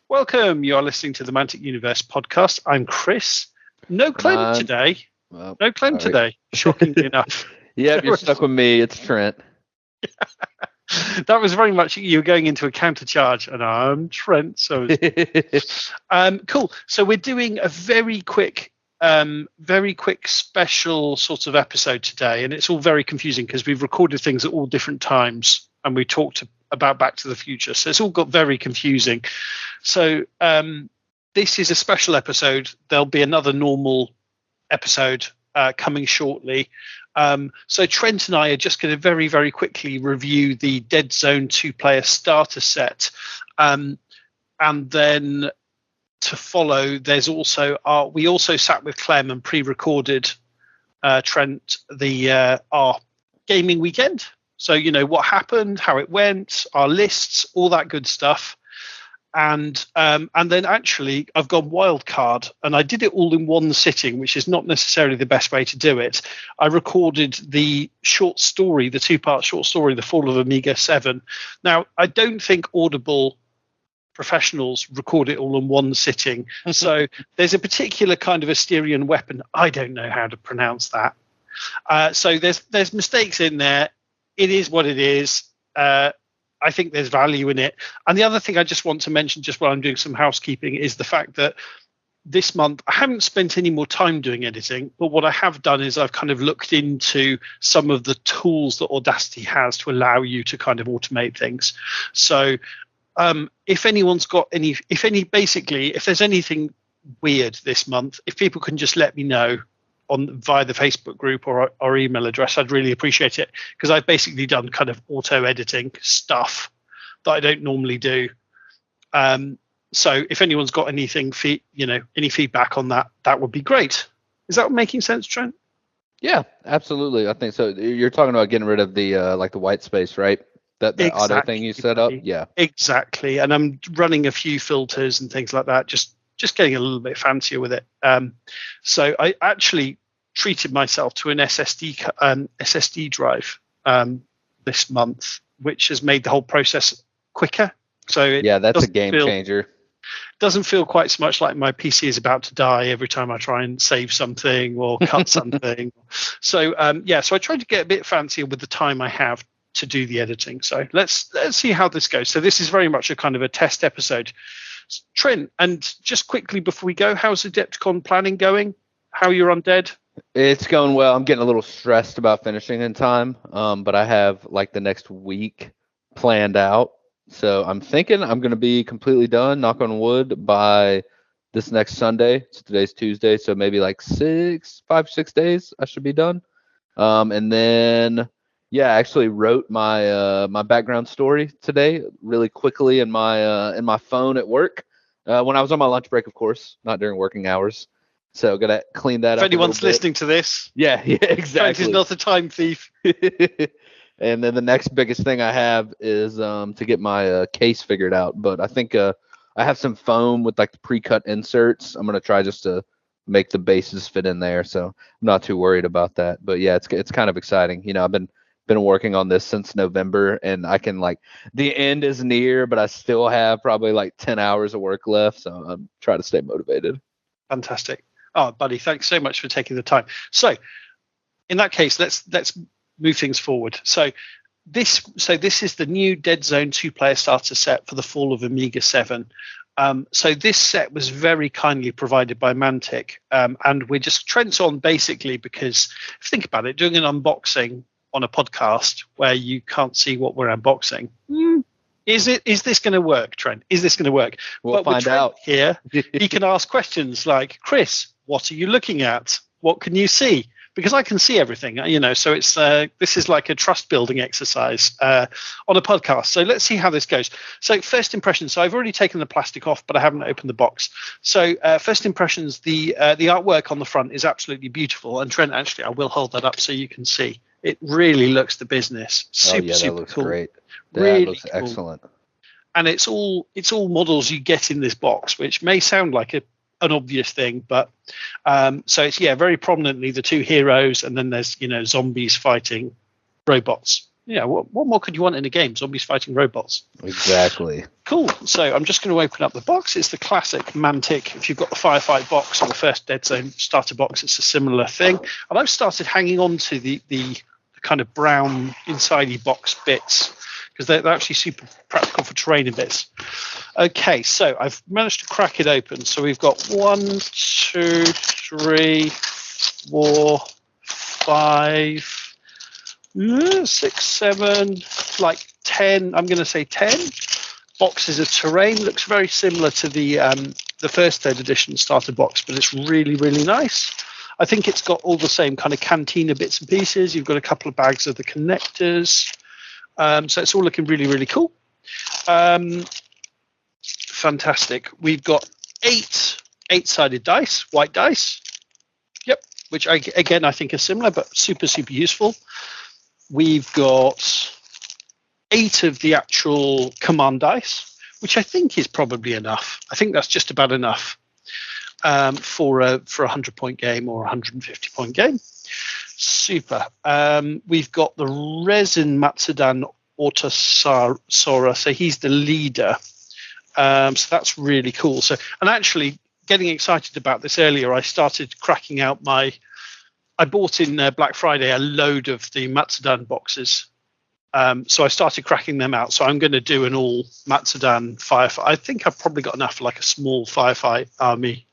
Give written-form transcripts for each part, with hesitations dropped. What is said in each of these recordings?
Welcome. You are listening to the Mantic Universe podcast. I'm Chris. No Clem today. Well, no Clem today, shockingly enough. Yeah, you're stuck with me. It's Trent. That was very much you were going into a counter charge, and I'm Trent. So, cool. So we're doing a very quick special sort of episode today, and it's all very confusing because we've recorded things at all different times, and we talked about Back to the Future, so it's all got very confusing. So this is a special episode. There'll be another normal episode coming shortly. So Trent and I are just going to very, very quickly review the Deadzone 2-player starter set. And then to follow, there's also we also sat with Clem and pre-recorded Trent our gaming weekend. So, you know, what happened, how it went, our lists, all that good stuff. And then actually I've gone wild card, and I did it all in one sitting, which is not necessarily the best way to do it. I recorded the short story, the 2-part short story, The Fall of Omega 7. Now, I don't think Audible professionals record it all in one sitting. So there's a particular kind of Asterian weapon. I don't know how to pronounce that. So there's mistakes in there. It is what it is. I think there's value in it. And the other thing I just want to mention, just while I'm doing some housekeeping, is the fact that this month I haven't spent any more time doing editing, but what I have done is I've kind of looked into some of the tools that Audacity has to allow you to kind of automate things. So if anyone's got if there's anything weird this month, if people can just let me know via the Facebook group or our email address, I'd really appreciate it, because I've basically done kind of auto editing stuff that I don't normally do. So if anyone's got anything, any feedback on that, that would be great. Is that making sense, Trent? Yeah, absolutely. I think so. You're talking about getting rid of the the white space, right? That exactly. Auto thing you set up. Yeah, exactly. And I'm running a few filters and things like that. Just getting a little bit fancier with it. So I actually treated myself to an SSD drive this month, which has made the whole process quicker. So that's a game changer. Doesn't feel quite so much like my PC is about to die every time I try and save something or cut something. So so I tried to get a bit fancier with the time I have to do the editing. So let's see how this goes. So this is very much a kind of a test episode. Trent, and just quickly before we go, how's Adepticon planning going? How are your undead? It's going well. I'm getting a little stressed about finishing in time, but I have like the next week planned out. So I'm thinking I'm going to be completely done, knock on wood, by this next Sunday. So today's Tuesday, so maybe like 5-6 days I should be done. And then I actually wrote my my background story today really quickly in my phone at work when I was on my lunch break, of course, not during working hours. So gotta clean that up. If anyone's listening to this, yeah, exactly. Trent is not a time thief. And then the next biggest thing I have is to get my case figured out. But I think I have some foam with like the pre-cut inserts. I'm gonna try just to make the bases fit in there. So I'm not too worried about that. But yeah, it's kind of exciting. You know, I've been working on this since November, and I can the end is near, but I still have probably like 10 hours of work left. So I'm trying to stay motivated. Fantastic. Oh, buddy, thanks so much for taking the time. So in that case, let's move things forward. So this is the new Deadzone 2-player starter set for the Fall of Omega 7. So this set was very kindly provided by Mantic, and we're just Trent's on basically because if you think about it, doing an unboxing on a podcast where you can't see what we're unboxing. Is this going to work, Trent? Is this going to work? We'll find out. Here, he can ask questions like, Chris, what are you looking at? What can you see? Because I can see everything, so it's this is like a trust building exercise on a podcast. So let's see how this goes. So first impressions. So I've already taken the plastic off, but I haven't opened the box. So first impressions, the artwork on the front is absolutely beautiful. And Trent, actually, I will hold that up so you can see. It really looks the business. Super that looks cool. Great. That really looks cool. Excellent. And it's all models you get in this box, which may sound like an obvious thing, but so it's very prominently the two heroes, and then there's zombies fighting robots. Yeah, what more could you want in a game? Zombies fighting robots. Exactly. Cool. So I'm just going to open up the box. It's the classic Mantic. If you've got the Firefight box or the first Dead Zone starter box, it's a similar thing. And I've started hanging on to the kind of brown inside box bits because they're actually super practical for training bits. Okay, so I've managed to crack it open. So we've got 1, 2, 3, 4, 5, 6, 7, like 10. I'm going to say 10 boxes of terrain. Looks very similar to the first third edition starter box, but it's really, really nice. I think it's got all the same kind of cantina bits and pieces. You've got a couple of bags of the connectors. So it's all looking really, really cool. Fantastic. We've got 8-sided dice, white dice. Yep, which I think are similar, but super, super useful. We've got 8 of the actual command dice, which I think is probably enough. I think that's just about enough for a 100-point game or a 150-point game. Super. We've got the resin Matsudan Autosora, so he's the leader. So that's really cool. So, and actually, getting excited about this earlier, I started cracking out I bought in Black Friday a load of the Matsudan boxes. So I started cracking them out. So I'm going to do an all Matsudan firefight. I think I've probably got enough for like a small firefight army.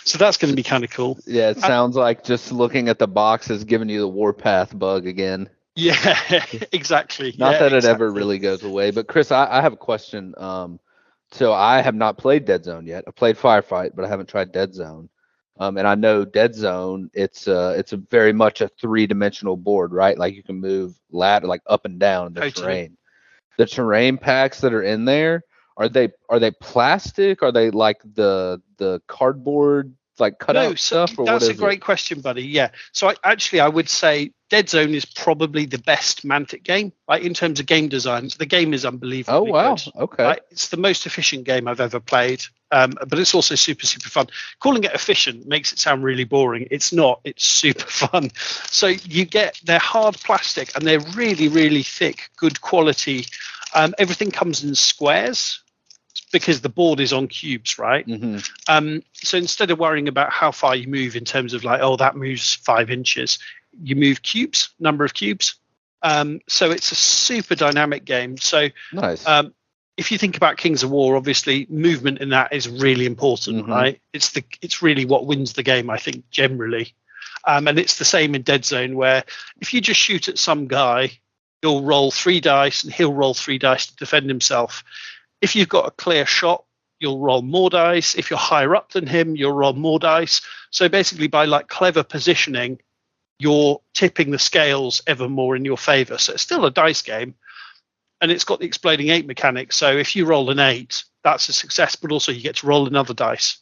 So that's going to be kind of cool. Yeah, it sounds like just looking at the box is giving you the Warpath bug again. Yeah, exactly. Not that it ever really goes away. But Chris, I have a question. So I have not played Dead Zone yet. I played Firefight, but I haven't tried Dead Zone. And I know Dead Zone, it's a very much a 3-dimensional board, right? Like you can move like up and down the terrain. The terrain packs that are in there, are they plastic? Are they like the cardboard like cutout stuff? Or that's what is a great question, buddy. Yeah. So I would say Dead Zone is probably the best Mantic game, like in terms of game design. The game is unbelievably good. Okay. Right? It's the most efficient game I've ever played, but it's also super, super fun. Calling it efficient makes it sound really boring. It's not. It's super fun. So they're hard plastic and they're really, really thick, good quality. Everything comes in squares, because the board is on cubes, right? Mm-hmm. So instead of worrying about how far you move in terms of like, oh, that moves 5 inches, you move cubes, number of cubes. So it's a super dynamic game. So nice. If you think about Kings of War, obviously movement in that is really important, mm-hmm. right? It's really what wins the game, I think, generally. And it's the same in Dead Zone, where if you just shoot at some guy, you'll roll 3 dice and he'll roll 3 dice to defend himself. If you've got a clear shot, you'll roll more dice. If you're higher up than him, you'll roll more dice. So basically, by like clever positioning, you're tipping the scales ever more in your favor. So it's still a dice game, and it's got the exploding 8 mechanic. So if you roll an 8, that's a success, but also you get to roll another dice.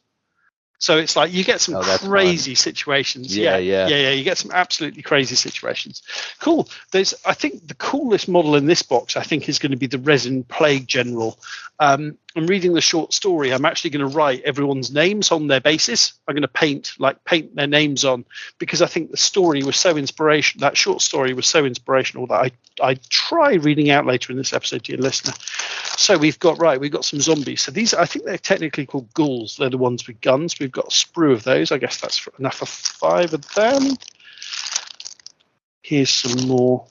So it's like you get some crazy situations. Yeah. You get some absolutely crazy situations. Cool. I think the coolest model in this box, I think, is going to be the Resin Plague General. I'm reading the short story. I'm actually going to write everyone's names on their bases. I'm going to paint their names on, because I think the story was so inspirational. That short story was so inspirational that I try reading out later in this episode to your listener. So we've got some zombies. So these, I think they're technically called ghouls. They're the ones with guns. We've got a sprue of those. I guess that's enough for 5 of them. Here's some more.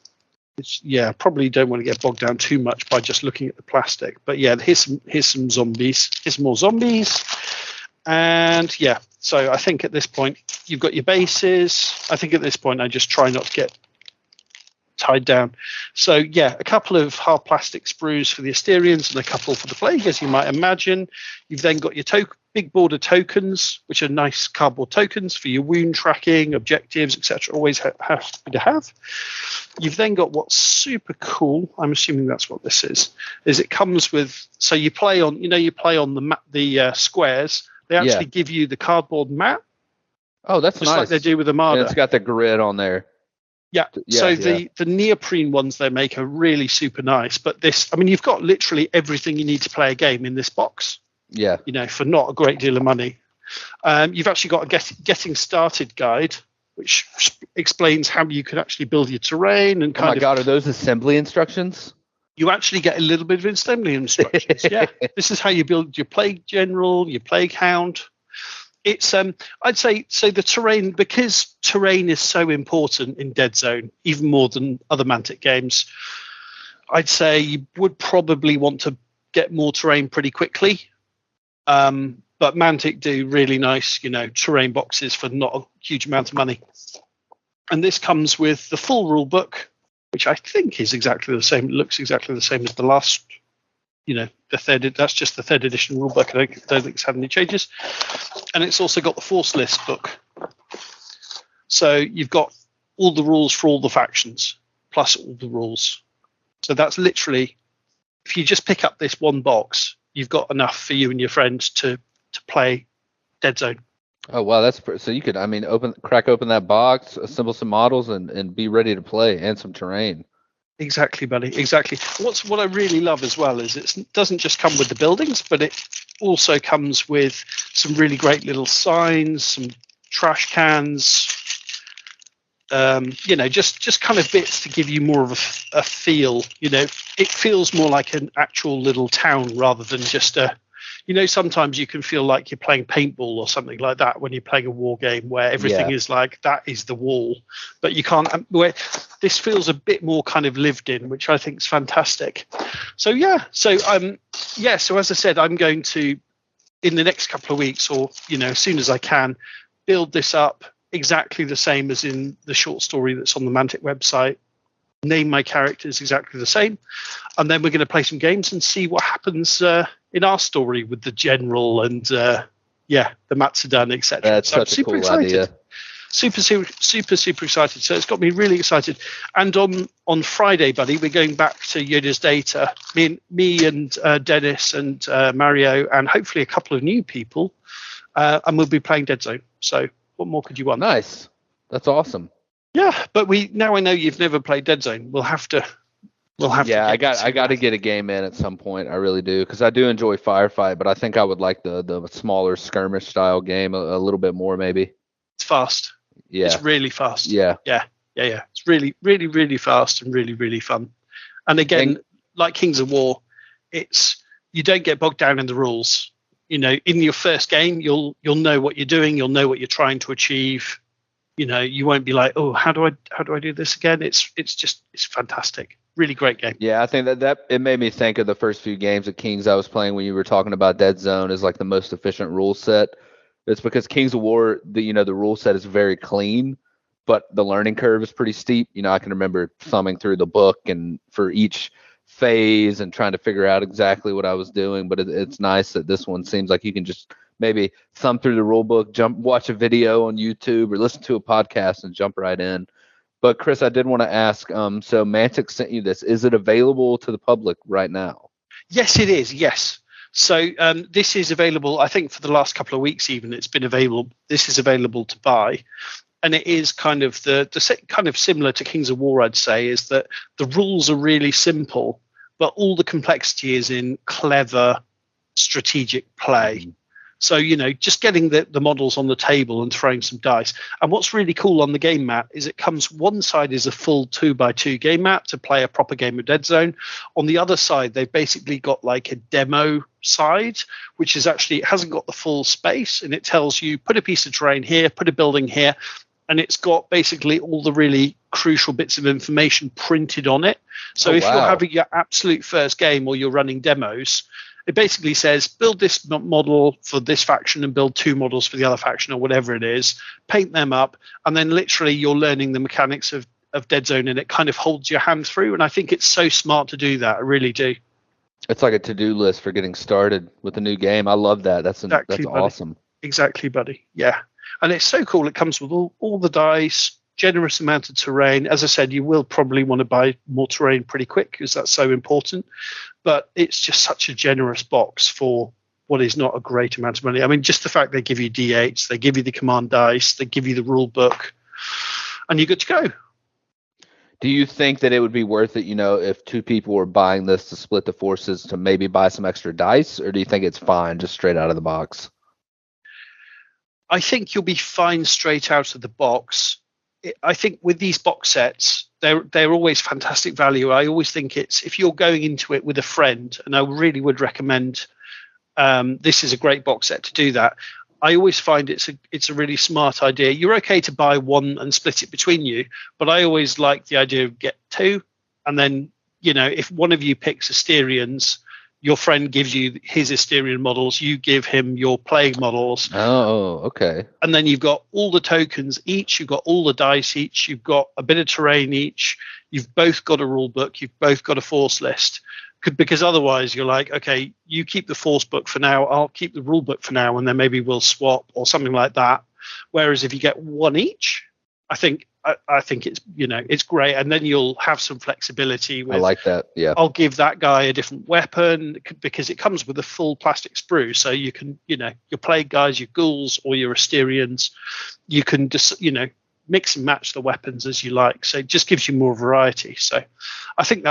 Probably don't want to get bogged down too much by just looking at the plastic. But yeah, here's some zombies. Here's more zombies. And yeah, so I think at this point you've got your bases. I think at this point I just try not to get tied down. So yeah, a couple of hard plastic sprues for the Asterians and a couple for the Plague, as you might imagine. You've then got your big border tokens, which are nice cardboard tokens for your wound tracking, objectives, etc. Always happy to have. You've then got what's super cool. I'm assuming that's what this is it comes with, so you play on the squares. They actually give you the cardboard mat. Oh, that's just nice. like they do with Armada. And it's got the grid on there. Yeah. The neoprene ones they make are really super nice. But you've got literally everything you need to play a game in this box. Yeah. For not a great deal of money. You've actually got a getting started guide. which explains how you can actually build your terrain and kind Oh my God, are those assembly instructions? You actually get a little bit of assembly instructions. Yeah, this is how you build your plague general, your plague hound. It's I'd say so the terrain, because terrain is so important in Deadzone, even more than other Mantic games. I'd say you would probably want to get more terrain pretty quickly. But Mantic do really nice, terrain boxes for not a huge amount of money. And this comes with the full rule book, which I think is exactly the same. It looks exactly the same as the last, the third. That's just the third edition rule book. I don't think it's had any changes. And it's also got the force list book. So you've got all the rules for all the factions, plus all the rules. So that's literally, if you just pick up this one box, you've got enough for you and your friends to play Deadzone. Oh wow, so you could, crack open that box, assemble some models, and be ready to play, and some terrain. Exactly, buddy. Exactly. What I really love as well is it doesn't just come with the buildings, but it also comes with some really great little signs, some trash cans, just kind of bits to give you more of a feel. It feels more like an actual little town rather than just sometimes you can feel like you're playing paintball or something like that when you're playing a war game where everything is like, that is the wall, but you can't, where this feels a bit more kind of lived in, which I think is fantastic. So as I said, I'm going to, in the next couple of weeks, or as soon as I can, build this up exactly the same as in the short story that's on the Mantic website, name my characters exactly the same, and then we're going to play some games and see what happens in our story with the general and the Matsudan, etc. That's so such a cool idea. Super excited. So it's got me really excited. And on Friday, buddy, we're going back to Yoda's Data. Me and Dennis and Mario, and hopefully a couple of new people, and we'll be playing Deadzone. So what more could you want? Nice. That's awesome. Yeah, but now I know you've never played Deadzone. We'll have to. I got to get a game in at some point. I really do, because I do enjoy Firefight, but I think I would like the smaller skirmish style game a little bit more, maybe. It's fast. Yeah, it's really fast. Yeah. It's really, really, really fast and really, really fun. And again, like Kings of War, you don't get bogged down in the rules. In your first game, you'll know what you're doing. You'll know what you're trying to achieve. You won't be like, oh, how do I do this again? It's fantastic. Really great game. Yeah, I think that it made me think of the first few games of Kings I was playing when you were talking about Deadzone as like the most efficient rule set. It's because Kings of War, the rule set is very clean, but the learning curve is pretty steep. I can remember thumbing through the book and for each phase and trying to figure out exactly what I was doing. But it's nice that this one seems like you can just maybe thumb through the rule book, watch a video on YouTube, or listen to a podcast and jump right in. But Chris, I did want to ask, so Mantic sent you this. Is it available to the public right now? Yes, it is. Yes. So this is available, I think, for the last couple of weeks even. It's been available. This is available to buy. And it is kind of the kind of similar to Kings of War, I'd say, is that the rules are really simple, but all the complexity is in clever strategic play. Mm-hmm. So, just getting the models on the table and throwing some dice. And what's really cool on the game mat is it comes, one side is a full 2x2 game mat to play a proper game of Deadzone. On the other side, they've basically got like a demo side, which is actually, it hasn't got the full space, and it tells you put a piece of terrain here, put a building here, and it's got basically all the really crucial bits of information printed on it. So if you're having your absolute first game or you're running demos, it basically says build this model for this faction and build 2 models for the other faction, or whatever it is, paint them up, and then literally you're learning the mechanics of Deadzone, and it kind of holds your hand through. And I think it's so smart to do that. I really do. It's like a to-do list for getting started with a new game. I love that. That's awesome. Exactly, buddy. Yeah. And it's so cool. It comes with all the dice, generous amount of terrain. As I said, you will probably want to buy more terrain pretty quick because that's so important. But it's just such a generous box for what is not a great amount of money. I mean, just the fact they give you D8s, they give you the command dice, they give you the rule book, and you're good to go. Do you think that it would be worth it, if 2 people were buying this to split the forces, to maybe buy some extra dice, or do you think it's fine just straight out of the box? I think you'll be fine straight out of the box. I think with these box sets, they're always fantastic value. I always think it's, if you're going into it with a friend, and I really would recommend, this is a great box set to do that. I always find it's a really smart idea. You're okay to buy one and split it between you, but I always like the idea of get two, and then, you know, if one of you picks Asterians, your friend gives you his Asterian models, you give him your plague models. Oh, okay. And then you've got all the tokens each, you've got all the dice each, you've got a bit of terrain each, you've both got a rule book, you've both got a force list. Because otherwise you're like, okay, you keep the force book for now, I'll keep the rule book for now, and then maybe we'll swap or something like that. Whereas if you get one each, I think it's, you know, it's great, and then you'll have some flexibility with, I like that. Yeah, I'll give that guy a different weapon, because it comes with a full plastic sprue, so you can, you know, your plague guys, your ghouls or your Asterians, you can just, you know, mix and match the weapons as you like. So it just gives you more variety. So I think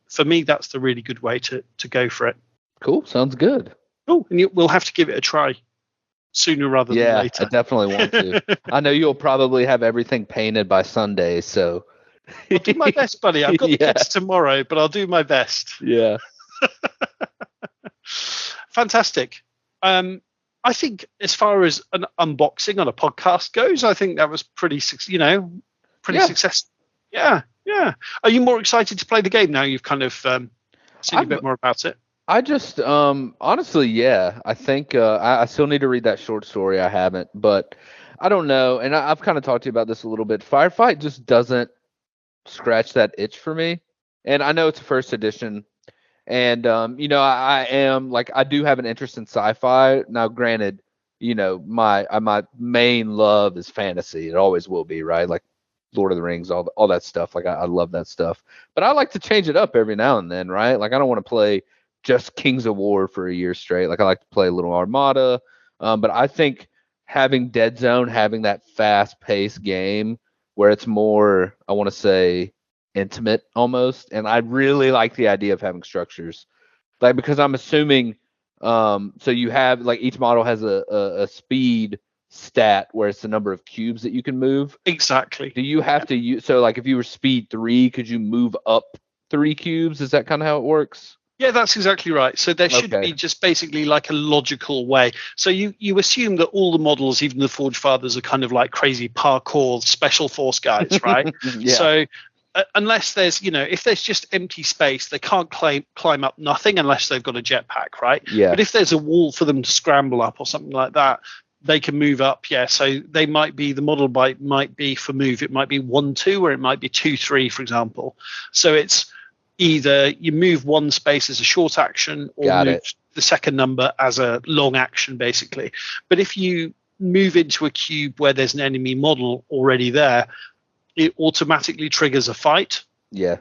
for me, that's the really good way to go for it. Cool. Sounds good. Oh, and we'll have to give it a try sooner rather than later. I definitely want to. I know you'll probably have everything painted by Sunday, so I'll do my best, buddy. I've got the kids tomorrow, but I'll do my best. Yeah. Fantastic. I think as far as an unboxing on a podcast goes, I think that was pretty successful. Yeah. Are you more excited to play the game now you've kind of seen a bit more about it? I just honestly, yeah. I think I still need to read that short story. I haven't, but I don't know. And I've kind of talked to you about this a little bit. Firefight just doesn't scratch that itch for me. And I know it's a first edition. And you know, I am like, I do have an interest in sci-fi. Now, granted, you know, my main love is fantasy. It always will be, right? Like Lord of the Rings, all that stuff. Like I love that stuff. But I like to change it up every now and then, right? Like I don't want to play just Kings of War for a year straight. Like I like to play a little Armada. But I think having Dead Zone, having that fast-paced game where it's more, I want to say, intimate almost, and I really like the idea of having structures, like, because I'm assuming so you have, like, each model has a speed stat where it's the number of cubes that you can move. Exactly. Do you have to use, so like if you were speed 3, could you move up 3 cubes? Is that kind of how it works? Yeah, that's exactly right. So there should be just basically like a logical way. So you assume that all the models, even the Forge Fathers, are kind of like crazy parkour special force guys, right? Yeah. So unless there's, you know, if there's just empty space, they can't climb up nothing unless they've got a jetpack, right? Yeah. But if there's a wall for them to scramble up or something like that, they can move up. Yeah. So they might be, the model might be for move, it might be 1-2, or it might be 2-3, for example. So it's either you move one space as a short action, or move the second number as a long action, basically. But if you move into a cube where there's an enemy model already there, it automatically triggers a fight. Yeah.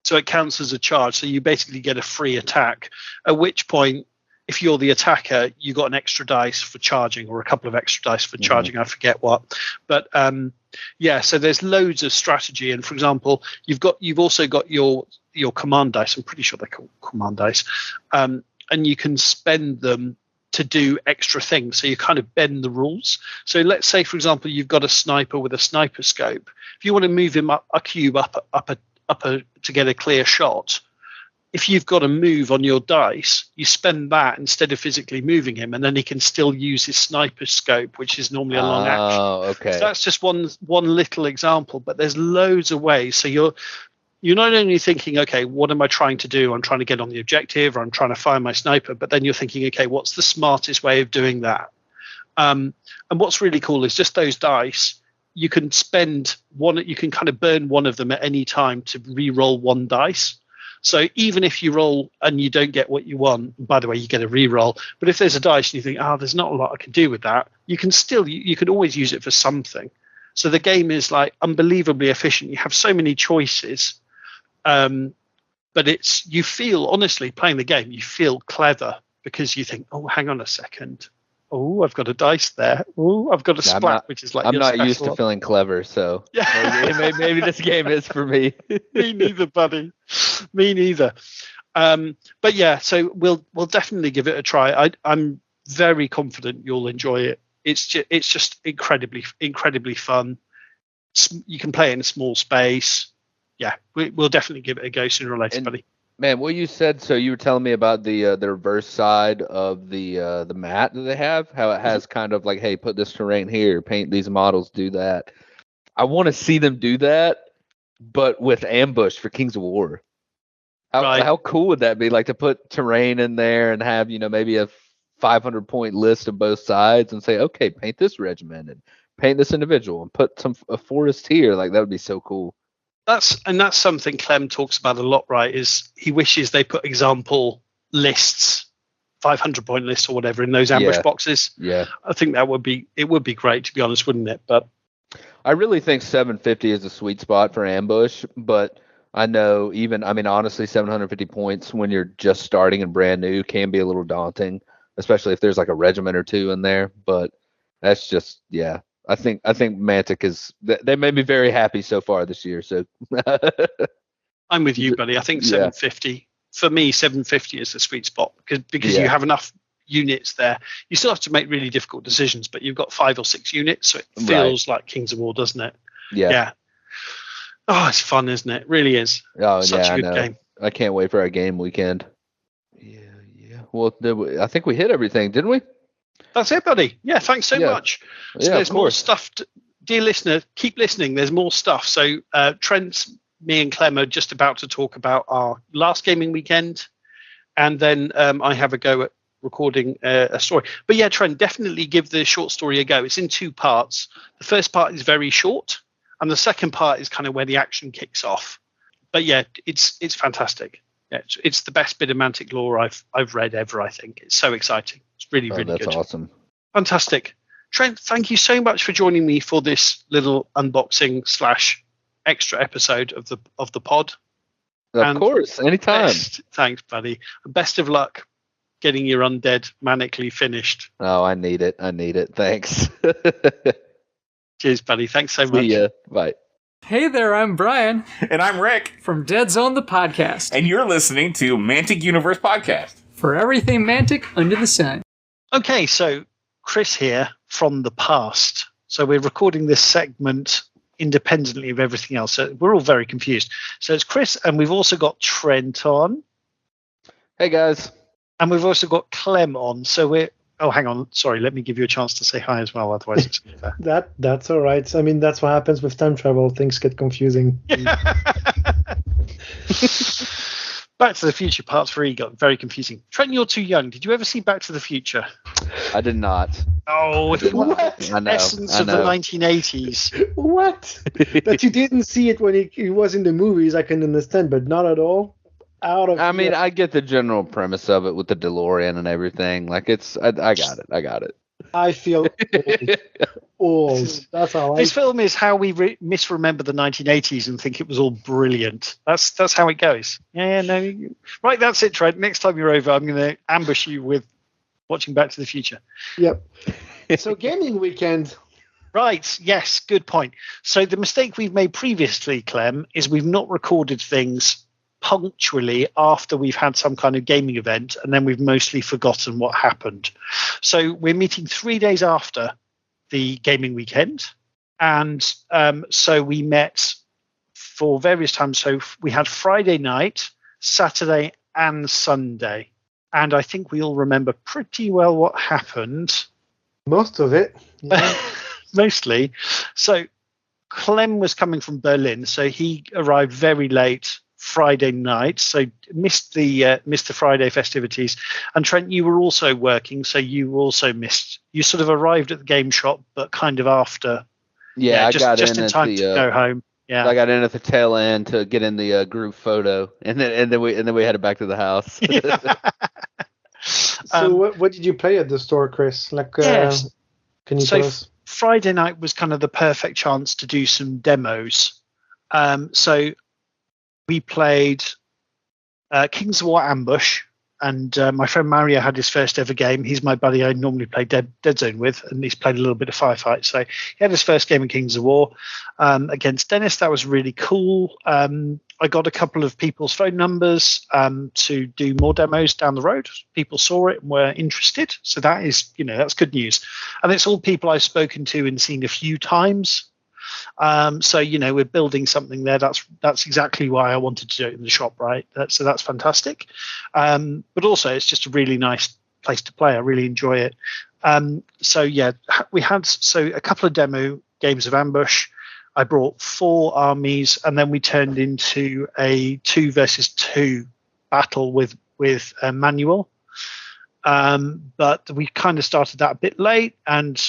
So it counts as a charge. So you basically get a free attack, at which point, if you're the attacker, you got an extra dice for charging, or a couple of extra dice for charging. I forget what. But yeah, so there's loads of strategy. And for example, you've also got your command dice. I'm pretty sure they're called command dice. And you can spend them to do extra things. So you kind of bend the rules. So let's say, for example, you've got a sniper with a sniper scope. If you want to move him up a cube up to get a clear shot, if you've got a move on your dice, you spend that instead of physically moving him, and then he can still use his sniper scope, which is normally a long action. Oh, okay. So that's just one little example, but there's loads of ways. So you're not only thinking, okay, what am I trying to do? I'm trying to get on the objective, or I'm trying to fire my sniper, but then you're thinking, okay, what's the smartest way of doing that? And what's really cool is just those dice. You can spend one, you can kind of burn one of them at any time to re-roll one dice. So even if you roll and you don't get what you want, by the way, you get a re-roll. But if there's a dice and you think, there's not a lot I can do with that, you can still, you can always use it for something. So the game is like unbelievably efficient. You have so many choices. But you feel, honestly, playing the game, you feel clever, because you think, oh, hang on a second. Oh, I've got a dice there. Oh, I've got a splat, which is like, I'm not used to feeling clever, so yeah. maybe this game is for me. Me neither, buddy. Me neither. But yeah, so we'll definitely give it a try. I'm very confident you'll enjoy it. It's just incredibly fun. You can play it in a small space. Yeah, we'll definitely give it a go sooner or later, buddy. Man, what you said, so you were telling me about the reverse side of the mat that they have, how it has kind of like, hey, put this terrain here, paint these models, do that. I want to see them do that, but with ambush for Kings of War. How cool would that be? Like to put terrain in there and have, maybe a 500-point list of both sides and say, okay, paint this regiment and paint this individual and put a forest here. Like that would be so cool. That's something Clem talks about a lot, right? Is he wishes they put example lists, 500-point lists or whatever, in those ambush boxes. Yeah, I think it would be great, to be honest, wouldn't it? But I really think 750 is a sweet spot for ambush, but I know honestly, 750 points when you're just starting and brand new can be a little daunting, especially if there's like a regiment or two in there. But that's just, yeah. I think Mantic they made me very happy so far this year. So I'm with you, buddy. I think 750 for me, 750 is the sweet spot because you have enough units there. You still have to make really difficult decisions, but you've got 5 or 6 units, so it feels like Kings of War, doesn't it? Yeah. Oh, it's fun, isn't it? It really is. Oh, Such a good game. I can't wait for our game weekend. Yeah. Well, I think we hit everything, didn't we? That's it, buddy. Yeah, thanks so much. So there's more stuff. Dear listener, keep listening. There's more stuff. So Trent, me and Clem are just about to talk about our last gaming weekend. And then I have a go at recording a story. But yeah, Trent, definitely give the short story a go. It's in 2 parts. The first part is very short. And the second part is kind of where the action kicks off. But yeah, it's fantastic. Yeah, it's the best bit of Mantic lore I've read ever, I think. It's so exciting. It's really good. That's awesome. Fantastic. Trent, thank you so much for joining me for this little unboxing / extra episode of the pod. Of course, anytime. Thanks, buddy. Best of luck getting your undead manically finished. Oh, I need it. Thanks. Cheers, buddy. Thanks so much. See ya. Bye. Hey there, I'm Brian. And I'm Rick. From Deadzone the Podcast. And you're listening to Mantic Universe Podcast. For everything Mantic under the sun. Okay, so Chris here from the past. So we're recording this segment independently of everything else. So we're all very confused. So it's Chris, and we've also got Trent on. Hey, guys. And we've also got Clem on. So we're... Oh, hang on. Sorry, let me give you a chance to say hi as well. Otherwise, it's that's all right. I mean, that's what happens with time travel. Things get confusing. Back to the Future Part 3 got very confusing. Trent, you're too young. Did you ever see Back to the Future? I did not. Oh, what? Essence of the 1980s. What? That you didn't see it when it was in the movies, I can understand, but not at all. I get the general premise of it with the DeLorean and everything. Like I got it. I feel old. That's all. This film is how we misremember the 1980s and think it was all brilliant. That's how it goes. Yeah, no. Right, that's it, Trent. Next time you're over, I'm going to ambush you with watching Back to the Future. Yep. So gaming weekend. Right. Yes. Good point. So the mistake we've made previously, Clem, is we've not recorded things punctually after we've had some kind of gaming event, and then we've mostly forgotten what happened. So we're meeting 3 days after the gaming weekend, and so we met for various times. So we had Friday night, Saturday, and Sunday, and I think we all remember pretty well what happened. Most of it, yeah. Mostly. So Clem was coming from Berlin, so he arrived very late Friday night, so missed the Friday festivities. And Trent, you were also working, so you also missed. You sort of arrived at the game shop, but kind of after. Yeah, I got just in time to go home. Yeah, I got in at the tail end to get in the group photo, and then we headed back to the house. So what did you play at the store, Chris? Can you tell us? Friday night was kind of the perfect chance to do some demos. So we played Kings of War Ambush, and my friend Mario had his first ever game. He's my buddy I normally play Deadzone with, and he's played a little bit of Firefight. So he had his first game in Kings of War against Dennis. That was really cool. I got a couple of people's phone numbers to do more demos down the road. People saw it and were interested. So that is, that's good news. And it's all people I've spoken to and seen a few times. So we're building something there. That's exactly why I wanted to do it in the shop, right? So that's fantastic. But also, it's just a really nice place to play. I really enjoy it. We had a couple of demo games of Ambush. I brought 4 armies, and then we turned into a 2 versus 2 battle with a manual. But we kind of started that a bit late, and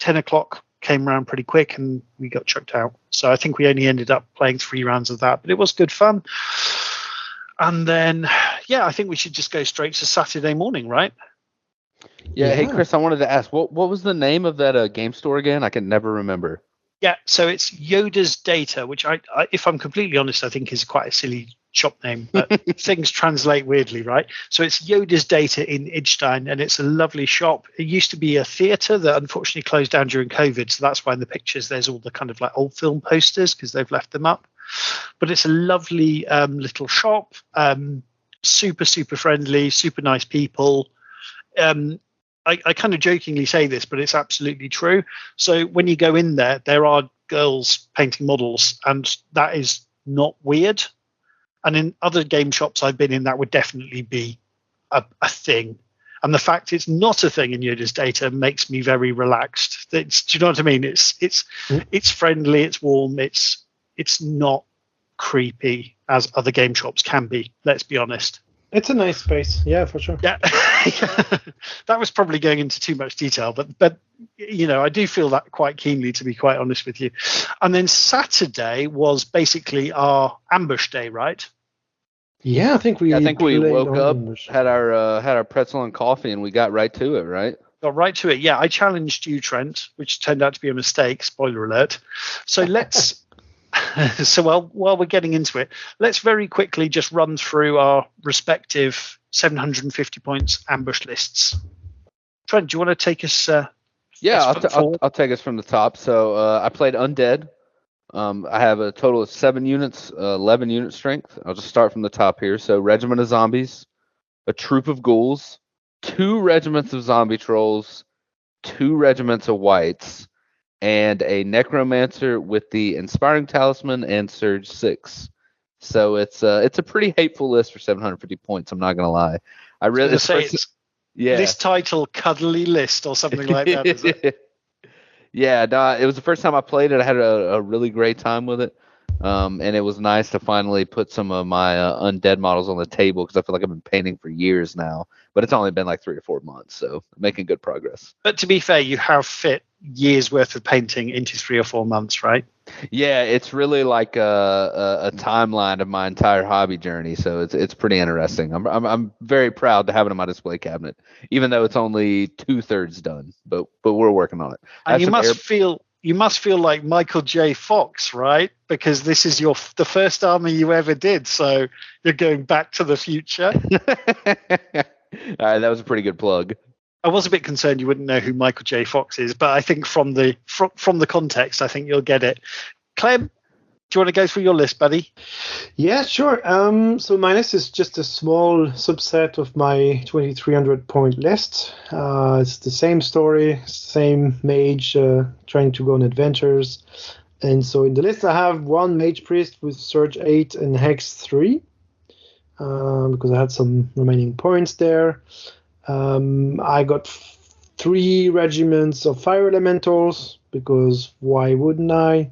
10 o'clock came around pretty quick, and we got chucked out. So I think we only ended up playing 3 rounds of that, but it was good fun. And then, I think we should just go straight to Saturday morning, right? Yeah. Hey, Chris, I wanted to ask, what was the name of that game store again? I can never remember. Yeah, so it's Yoda's Data, which I if I'm completely honest, I think is quite a silly shop name, but things translate weirdly, right? So it's Yoda's Data in Idstein, and it's a lovely shop. It used to be a theatre that unfortunately closed down during COVID, so that's why in the pictures there's all the kind of like old film posters because they've left them up. But it's a lovely little shop, super, super friendly, super nice people. I kind of jokingly say this, but it's absolutely true. So when you go in there, there are girls painting models, and that is not weird. And in other game shops I've been in, that would definitely be a thing. And the fact it's not a thing in Yoda's Data makes me very relaxed. Do you know what I mean? It's friendly, it's warm, it's not creepy as other game shops can be. Let's be honest. It's a nice space, yeah, for sure. Yeah, that was probably going into too much detail, but I do feel that quite keenly, to be quite honest with you. And then Saturday was basically our ambush day, right? Yeah, I think we woke up, had our pretzel and coffee, and we got right to it, right? Got right to it. Yeah, I challenged you, Trent, which turned out to be a mistake. Spoiler alert. So let's. So while we're getting into it, let's very quickly just run through our respective 750 points ambush lists. Trent, do you want to take us? I'll take us from the top. So I played Undead. I have a total of 7 units, 11 unit strength. I'll just start from the top here. So regiment of zombies, a troop of ghouls, 2 regiments of zombie trolls, 2 regiments of wights, and a necromancer with the inspiring talisman and surge 6. So it's a pretty hateful list for 750 points. I'm not gonna lie. I really say it's list title cuddly list or something like that. Is it? Yeah, no, it was the first time I played it. I had a really great time with it, and it was nice to finally put some of my undead models on the table because I feel like I've been painting for years now, but it's only been like 3 or 4 months, so I'm making good progress. But to be fair, you have fit years worth of painting into 3 or 4 months, right? Yeah, it's really like a timeline of my entire hobby journey, so it's pretty interesting. I'm very proud to have it in my display cabinet, even though it's only 2/3 done. But we're working on it. And you must feel like Michael J. Fox, right? Because this is the first army you ever did, so you're going back to the future. All right, that was a pretty good plug. I was a bit concerned you wouldn't know who Michael J. Fox is, but I think from the context, I think you'll get it. Clem, do you want to go through your list, buddy? Yeah, sure. So my list is just a small subset of my 2,300 point list. It's the same story, same mage trying to go on adventures. And so in the list, I have 1 mage priest with surge 8 and hex 3, because I had some remaining points there. I got 3 regiments of fire elementals, because why wouldn't I?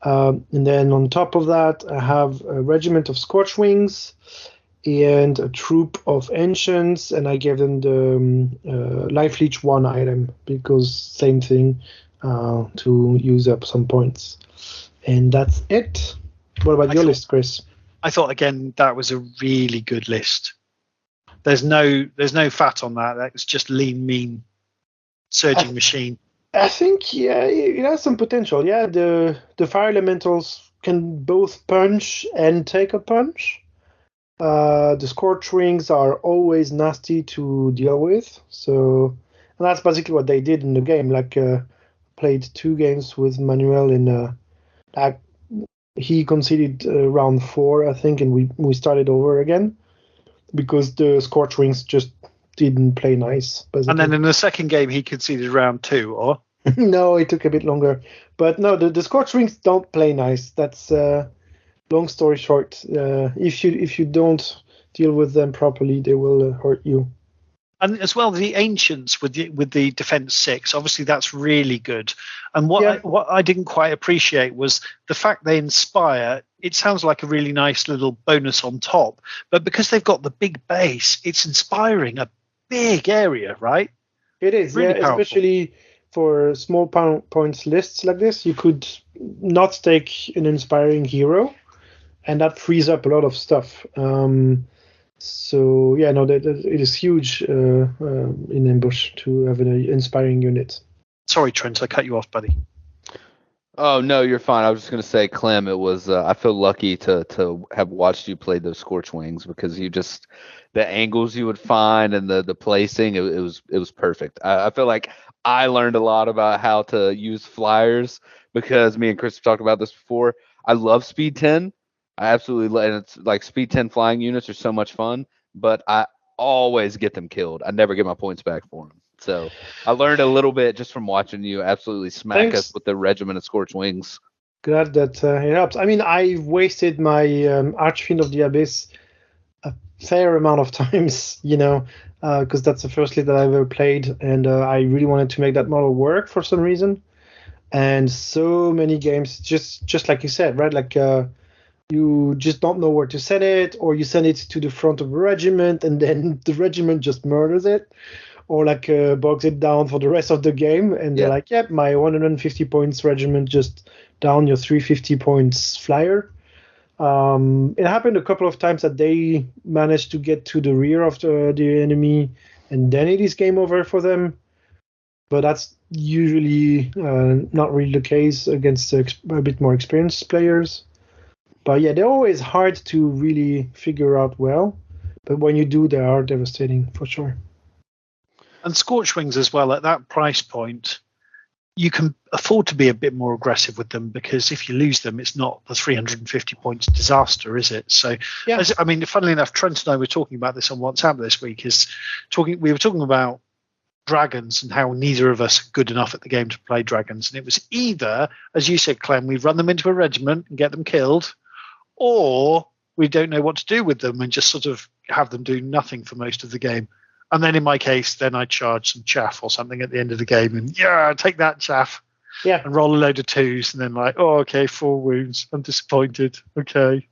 And then on top of that, I have a regiment of Scorchwings and a troop of Ancients, and I gave them the Life Leech 1 item, because same thing, to use up some points. And that's it. What about your list, Chris? I thought, again, that was a really good list. There's no fat on that. That's just lean, mean, surging machine. I think, yeah, it has some potential. Yeah, the fire elementals can both punch and take a punch. The Scorchwings are always nasty to deal with. So, and that's basically what they did in the game. Like, played 2 games with Manuel in he conceded round 4, I think, and we started over again because the Scorchwings just didn't play nice. Basically. And then in the second game, he conceded round 2, or? No, it took a bit longer. But no, the Scorch Wings don't play nice. That's long story short. If you don't deal with them properly, they will hurt you. And as well, the ancients with the defense 6, obviously that's really good. And what I didn't quite appreciate was the fact they inspire. It sounds like a really nice little bonus on top, but because they've got the big base, it's inspiring a big area, right? It is, really yeah, especially for small points lists like this. You could not take an inspiring hero, and that frees up a lot of stuff. So yeah, no, it is huge in ambush to have an inspiring unit. Sorry, Trent, I cut you off, buddy. Oh no, you're fine. I was just gonna say, Clem, it was. I feel lucky to have watched you play those Scorch Wings, because the angles you would find and the placing, it was perfect. I feel like I learned a lot about how to use flyers, because me and Chris have talked about this before. I love Speed 10. I absolutely, and it's like Speed 10 flying units are so much fun, but I always get them killed. I never get my points back for them. So I learned a little bit just from watching you absolutely smack us with the regiment of Scorch Wings. Glad that it helps. I mean, I wasted my Archfiend of the Abyss a fair amount of times, because that's the first list that I ever played, and I really wanted to make that model work for some reason. And so many games, just like you said, right? Like you just don't know where to send it, or you send it to the front of a regiment, and then the regiment just murders it, or like bogs it down for the rest of the game, and they're like, yep, my 150 points regiment just down your 350 points flyer. It happened a couple of times that they managed to get to the rear of the enemy, and then it is game over for them. But that's usually not really the case against a bit more experienced players. But yeah, they're always hard to really figure out well. But when you do, they are devastating for sure. And Scorch Wings as well, at that price point, you can afford to be a bit more aggressive with them, because if you lose them, it's not the 350 points disaster, is it? So, yeah. I mean, funnily enough, Trent and I were talking about this on WhatsApp this week. We were talking about dragons and how neither of us are good enough at the game to play dragons. And it was either, as you said, Clem, we run them into a regiment and get them killed, or we don't know what to do with them and just sort of have them do nothing for most of the game. And then in my case, then I charge some chaff or something at the end of the game, and take that chaff. Yeah. And roll a load of 2s, and then like, oh, okay, 4 wounds. I'm disappointed. Okay.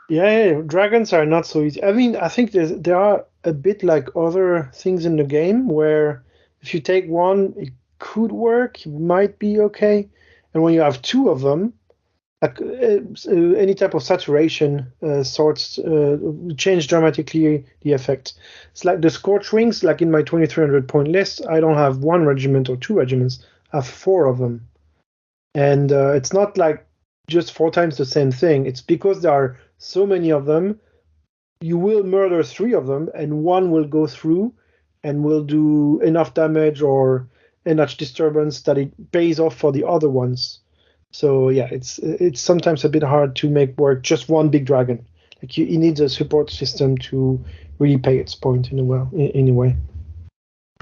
Yeah, dragons are not so easy. I mean, I think there are a bit like other things in the game where if you take one, it could work, it might be okay. And when you have 2 of them, like any type of saturation sorts change dramatically the effect. It's like the Scorch Wings, like in my 2300 point list, I don't have 1 regiment or 2 regiments, I have 4 of them. And it's not like just 4 times the same thing. It's because there are so many of them, you will murder 3 of them, and 1 will go through and will do enough damage or enough disturbance that it pays off for the other ones. So yeah, it's sometimes a bit hard to make work just 1 big dragon. Like it needs a support system to really pay its point in a way.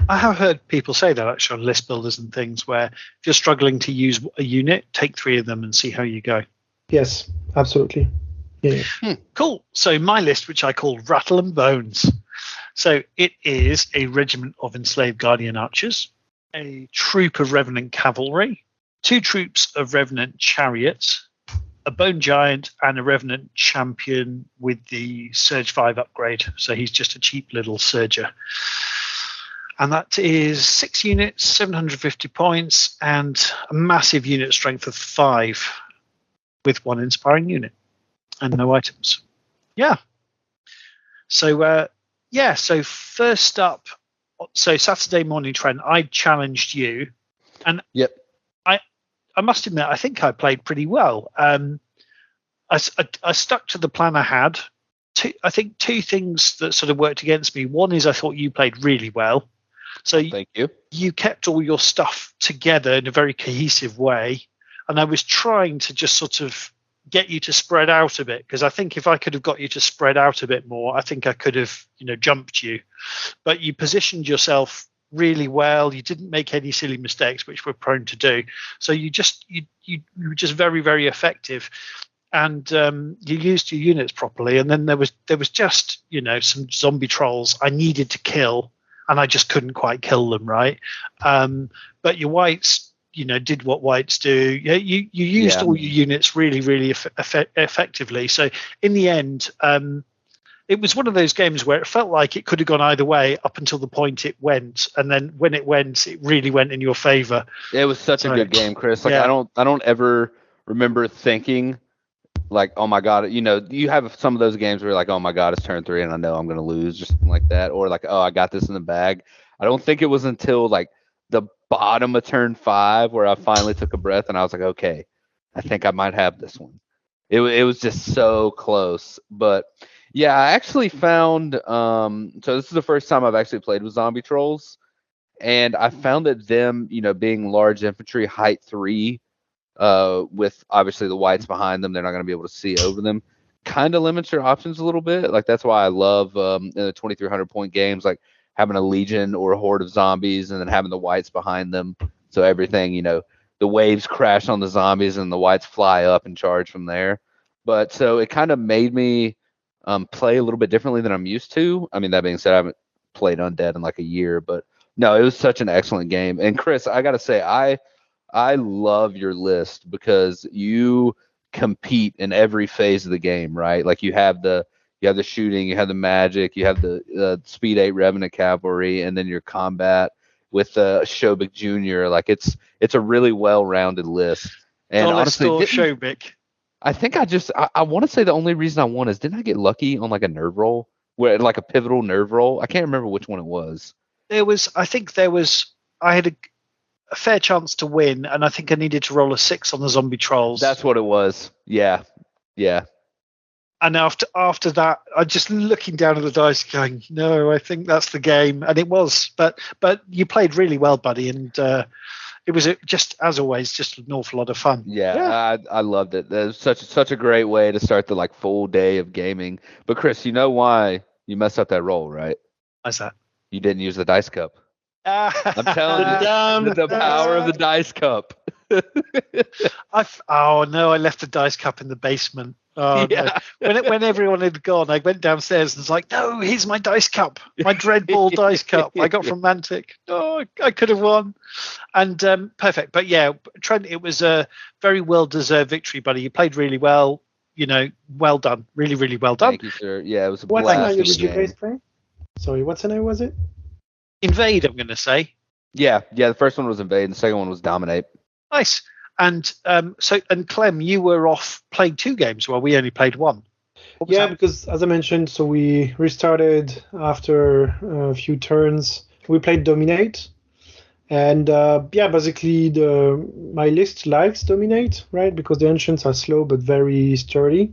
I have heard people say that actually on list builders and things, where if you're struggling to use a unit, take 3 of them and see how you go. Yes, absolutely. Yeah. Cool. So my list, which I call Rattle and Bones. So it is a regiment of enslaved guardian archers, a troop of revenant cavalry, 2 troops of revenant chariots, a bone giant, and a revenant champion with the Surge 5 upgrade. So he's just a cheap little surger. And that is 6 units, 750 points, and a massive unit strength of 5 with 1 inspiring unit and no items. Yeah. So, so first up, so Saturday morning, Trent, I challenged you. And yep. I must admit, I think I played pretty well. I stuck to the plan I had. I think 2 things that sort of worked against me. One is I thought you played really well. So thank you. You kept all your stuff together in a very cohesive way. And I was trying to just sort of get you to spread out a bit, because I think if I could have got you to spread out a bit more, I think I could have, jumped you. But you positioned yourself really well. You didn't make any silly mistakes, which we're prone to do. So you were just very, very effective, and you used your units properly. And then there was just some zombie trolls I needed to kill, and I just couldn't quite kill them, right? But your whites, did what whites do. You used all your units really, really effectively. So in the end, it was one of those games where it felt like it could have gone either way up until the point it went, and then when it went, it really went in your favor. It was such a good game, Chris. Like I don't ever remember thinking like, oh my god, you have some of those games where you're like, oh my god, it's turn 3 and I know I'm gonna lose, just something like that, or like, oh, I got this in the bag. I don't think it was until like the bottom of turn 5 where I finally took a breath and I was like, okay, I think I might have this one. It was just so close. But yeah, I actually found so this is the first time I've actually played with zombie trolls, and I found that them, being large infantry, height 3, with obviously the whites behind them, they're not going to be able to see over them, kind of limits your options a little bit. Like that's why I love in the 2,300 point games, like having a legion or a horde of zombies and then having the whites behind them. So everything, the waves crash on the zombies and the whites fly up and charge from there. But so it kind of made me play a little bit differently than I'm used to. I mean, that being said, I haven't played Undead in like a year, but no, it was such an excellent game. And Chris, I got to say, I love your list because you compete in every phase of the game, right? Like you have the shooting, you have the magic, you have the speed 8 Revenant Cavalry, and then your combat with Shobik Jr. Like it's a really well-rounded list. And honestly, Shobik. I think I want to say the only reason I won is, didn't I get lucky on like a nerve roll, where like a pivotal nerve roll? I can't remember which one it was. I had a fair chance to win, and I think I needed to roll a 6 on the zombie trolls. That's what it was. Yeah. And after that, I just looking down at the dice, going, "No, I think that's the game." And it was, but you played really well, buddy, and it was just, as always, just an awful lot of fun. Yeah. I loved it. That was such a great way to start the like full day of gaming. But Chris, you know why you messed up that roll, right? Why's that? You didn't use the dice cup. I'm telling you, the power of the dice cup. I left the dice cup in the basement. Oh, yeah. No. When everyone had gone, I went downstairs and was like, "No, here's my dice cup, my Dreadball dice cup I got from Mantic. Oh, I could have won." And perfect. But yeah, Trent, it was a very well-deserved victory, buddy. You played really well. Well done. Really, really well done. Thank you, sir. Yeah, it was a blast. What scenario did you guys play? Sorry, what scenario was it? Invade, I'm going to say. Yeah. The first one was Invade, and the second one was Dominate. Nice. And Clem, you were off playing 2 games while we only played 1. Yeah, because as I mentioned, so we restarted after a few turns. We played Dominate, and basically my list likes Dominate, right? Because the ancients are slow but very sturdy,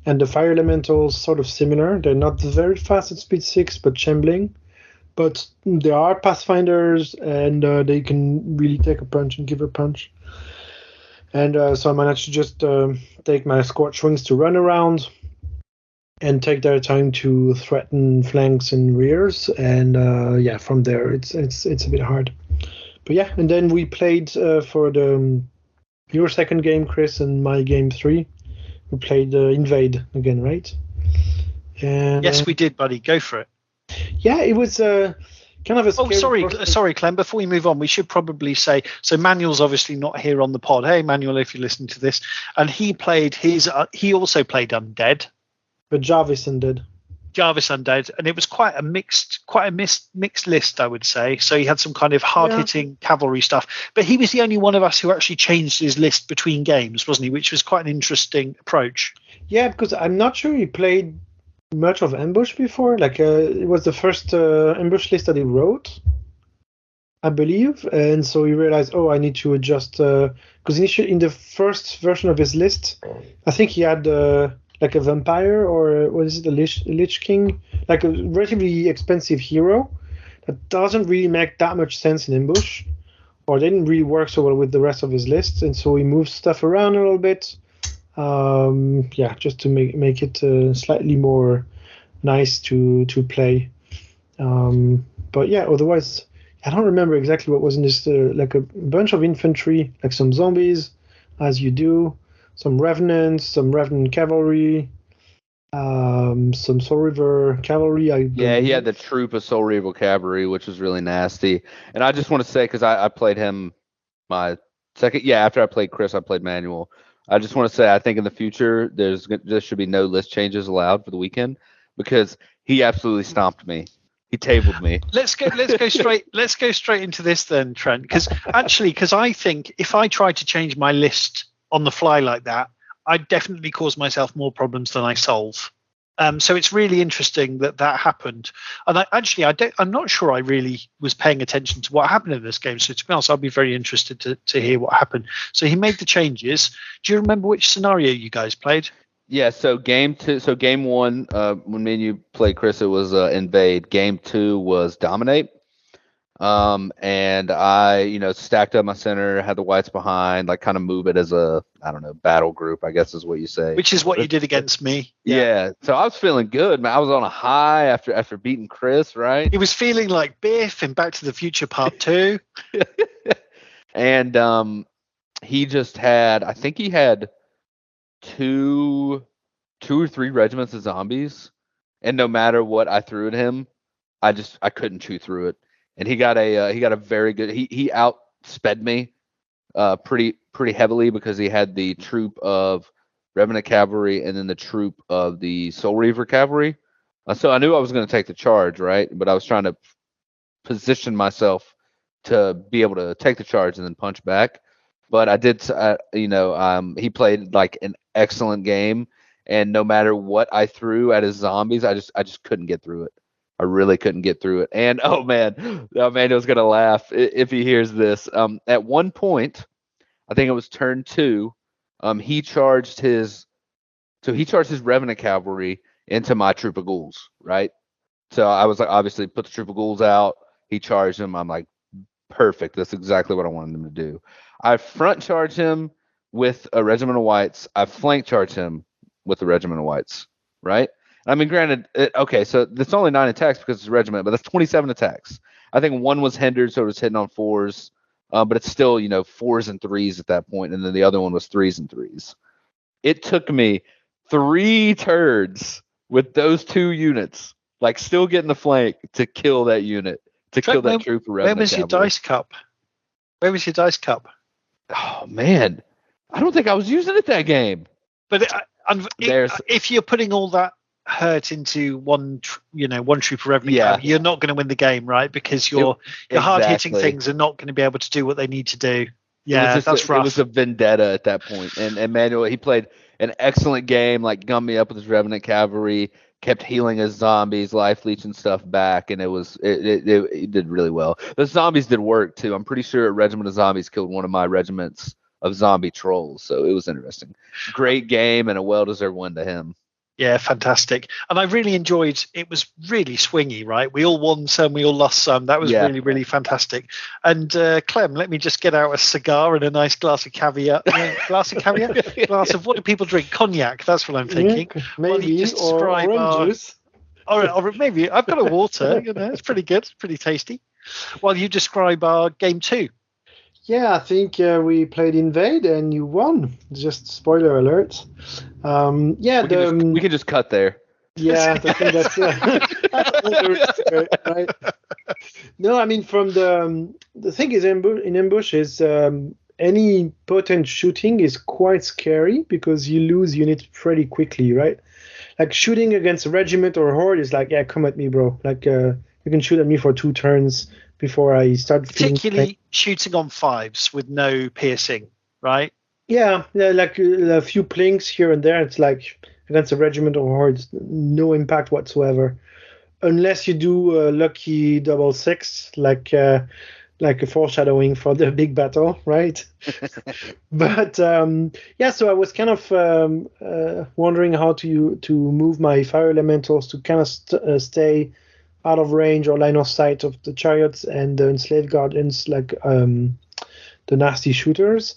and the fire elementals sort of similar. They're not very fast at speed 6, but shambling. But they are pathfinders, and they can really take a punch and give a punch. And so I managed to just take my Scorch Wings to run around and take their time to threaten flanks and rears. And from there it's a bit hard. But yeah, and then we played for your second game, Chris, and my game 3. We played Invade again, right? And, yes, we did, buddy. Go for it. Yeah, it was kind of a scary sorry, Clem. Before we move on, we should probably say, so Manuel's obviously not here on the pod. Hey, Manuel, if you're listening to this, and he played he also played Undead, but Jarvis Undead, and it was quite a mixed list, I would say. So he had some kind of hard-hitting cavalry stuff, but he was the only one of us who actually changed his list between games, wasn't he? Which was quite an interesting approach. Yeah, because I'm not sure he played much of Ambush before. Like it was the first Ambush list that he wrote, I believe, and so he realized, I need to adjust, because initially in the first version of his list, I think he had like a vampire, or what is it, a Lich King, like a relatively expensive hero that doesn't really make that much sense in Ambush, or didn't really work so well with the rest of his list, and so he moved stuff around a little bit. Just to make it slightly more nice to play. But yeah, otherwise I don't remember exactly what was in this. Like a bunch of infantry, like some zombies, as you do, some revenants, some revenant cavalry, some Soul River cavalry. Yeah, he had the troop of Soul Reaver cavalry, which was really nasty. And I just want to say, because I played him my second, after I played Chris, I played Manuel. I just want to say, I think in the future there should be no list changes allowed for the weekend, because he absolutely stomped me. He tabled me. Let's go straight into this then, Trent. Because I think if I tried to change my list on the fly like that, I'd definitely cause myself more problems than I solve. So it's really interesting that happened. And I'm not sure I really was paying attention to what happened in this game. So to be honest, I'll be very interested to hear what happened. So he made the changes. Do you remember which scenario you guys played? Yeah, so game one, when me and you played Chris, it was invade. Game two was dominate. And I, stacked up my center, had the whites behind, like kind of move it as a, I don't know, battle group, I guess is what you say. Which is what you did against me. Yeah. So I was feeling good, man. I was on a high after beating Chris, right? He was feeling like Biff in Back to the Future Part 2. And he just had, I think he had two or three regiments of zombies, and no matter what I threw at him, I couldn't chew through it. And he got a very good, he outsped me pretty heavily, because he had the troop of Revenant cavalry and then the troop of the Soul Reaver cavalry. So I knew I was going to take the charge, right? But I was trying to position myself to be able to take the charge and then punch back. But I did, he played like an excellent game, and no matter what I threw at his zombies, I just couldn't get through it. I really couldn't get through it. And oh man, Emmanuel's gonna laugh if he hears this. At one point, I think it was turn 2, he charged his Revenant cavalry into my troop of ghouls, right? So I was like, obviously put the troop of ghouls out. He charged him. I'm like, perfect. That's exactly what I wanted him to do. I front charge him with a regiment of whites. I flank charge him with a regiment of whites, right? I mean, granted, okay, so that's only 9 attacks because it's a regiment, but that's 27 attacks. I think one was hindered, so it was hitting on 4s, but it's still, 4s and 3s at that point, and then the other one was 3s and 3s. It took me 3 turns with those 2 units, like still getting the flank, to kill that unit, kill that troop of Revenant Where was your dice cup? Where was your dice cup? Oh, man. I don't think I was using it that game. But if you're putting all that hurt into one troop of Revenant, you're not going to win the game, right? Because your hard hitting things are not going to be able to do what they need to do. Yeah, that's rough. It was a vendetta at that point. And Emmanuel, he played an excellent game, like gummed me up with his Revenant cavalry, kept healing his zombies, life leeching stuff back, and it did really well. The zombies did work too. I'm pretty sure a regiment of zombies killed one of my regiments of zombie trolls, so it was interesting. Great game and a well-deserved win to him. Yeah, fantastic. And I really enjoyed, it was really swingy, right? We all won some, we all lost some. That was really, really fantastic. And Clem, let me just get out a cigar and a nice glass of caviar. Glass of caviar? Glass of, what do people drink? Cognac, that's what I'm thinking. Maybe, or orange juice. Or maybe, I've got a water, it's pretty good, it's pretty tasty. While you describe our game 2. Yeah, I think we played Invade and you won. Just spoiler alert. We can just cut there. Yeah, I think that's right. No, I mean, from the thing is, in ambush is any potent shooting is quite scary because you lose units pretty quickly, right? Like shooting against a regiment or a horde is like, yeah, come at me, bro. Like you can shoot at me for 2 turns before I start feeling particularly shooting on 5s with no piercing, right? Yeah, like a few plinks here and there. It's like against a regiment or horde, no impact whatsoever, unless you do a lucky 6, like a foreshadowing for the big battle, right? But so I was kind of wondering how to move my fire elementals to kind of stay out of range or line of sight of the chariots and the enslaved guardians, like the nasty shooters.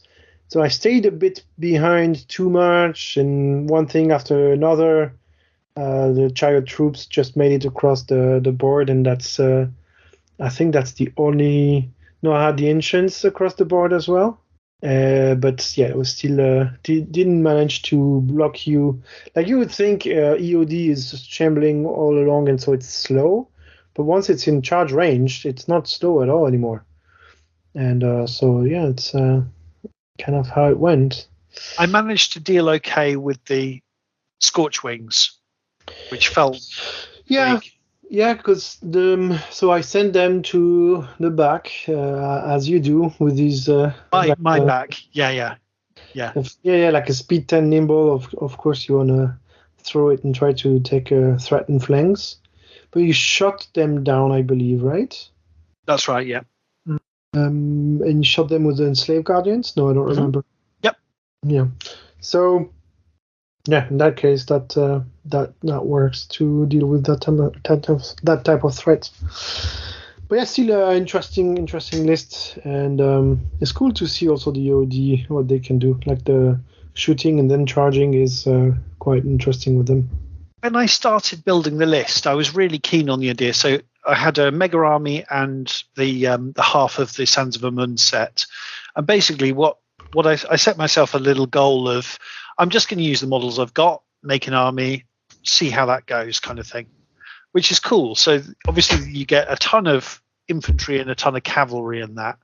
So I stayed a bit behind too much, and one thing after another, the chariot troops just made it across the board, and that's I think that's the only. No, I had the ancients across the board as well. But yeah, it was still didn't manage to block you. Like you would think, EOD is just shambling all along, and so it's slow. But once it's in charge range, it's not slow at all anymore. And so yeah, it's kind of how it went. I managed to deal okay with the Scorch Wings, which felt weak. Yeah, because so I sent them to the back as you do with these. My back, yeah, like a speed 10 nimble. Of course, you wanna throw it and try to take threatened flanks, but you shot them down, I believe, right? That's right, yeah. And you shot them with the enslaved guardians. No, I don't remember. Yep. Yeah. So. Yeah, in that case, that works to deal with that type of threat. But yeah, still an interesting list, and it's cool to see also the OD what they can do. Like the shooting and then charging is quite interesting with them. When I started building the list, I was really keen on the idea. So I had a mega army and the half of the Sands of Amun set, and basically what I set myself a little goal of. I'm just going to use the models I've got, make an army, see how that goes, kind of thing, which is cool. So obviously you get a ton of infantry and a ton of cavalry in that.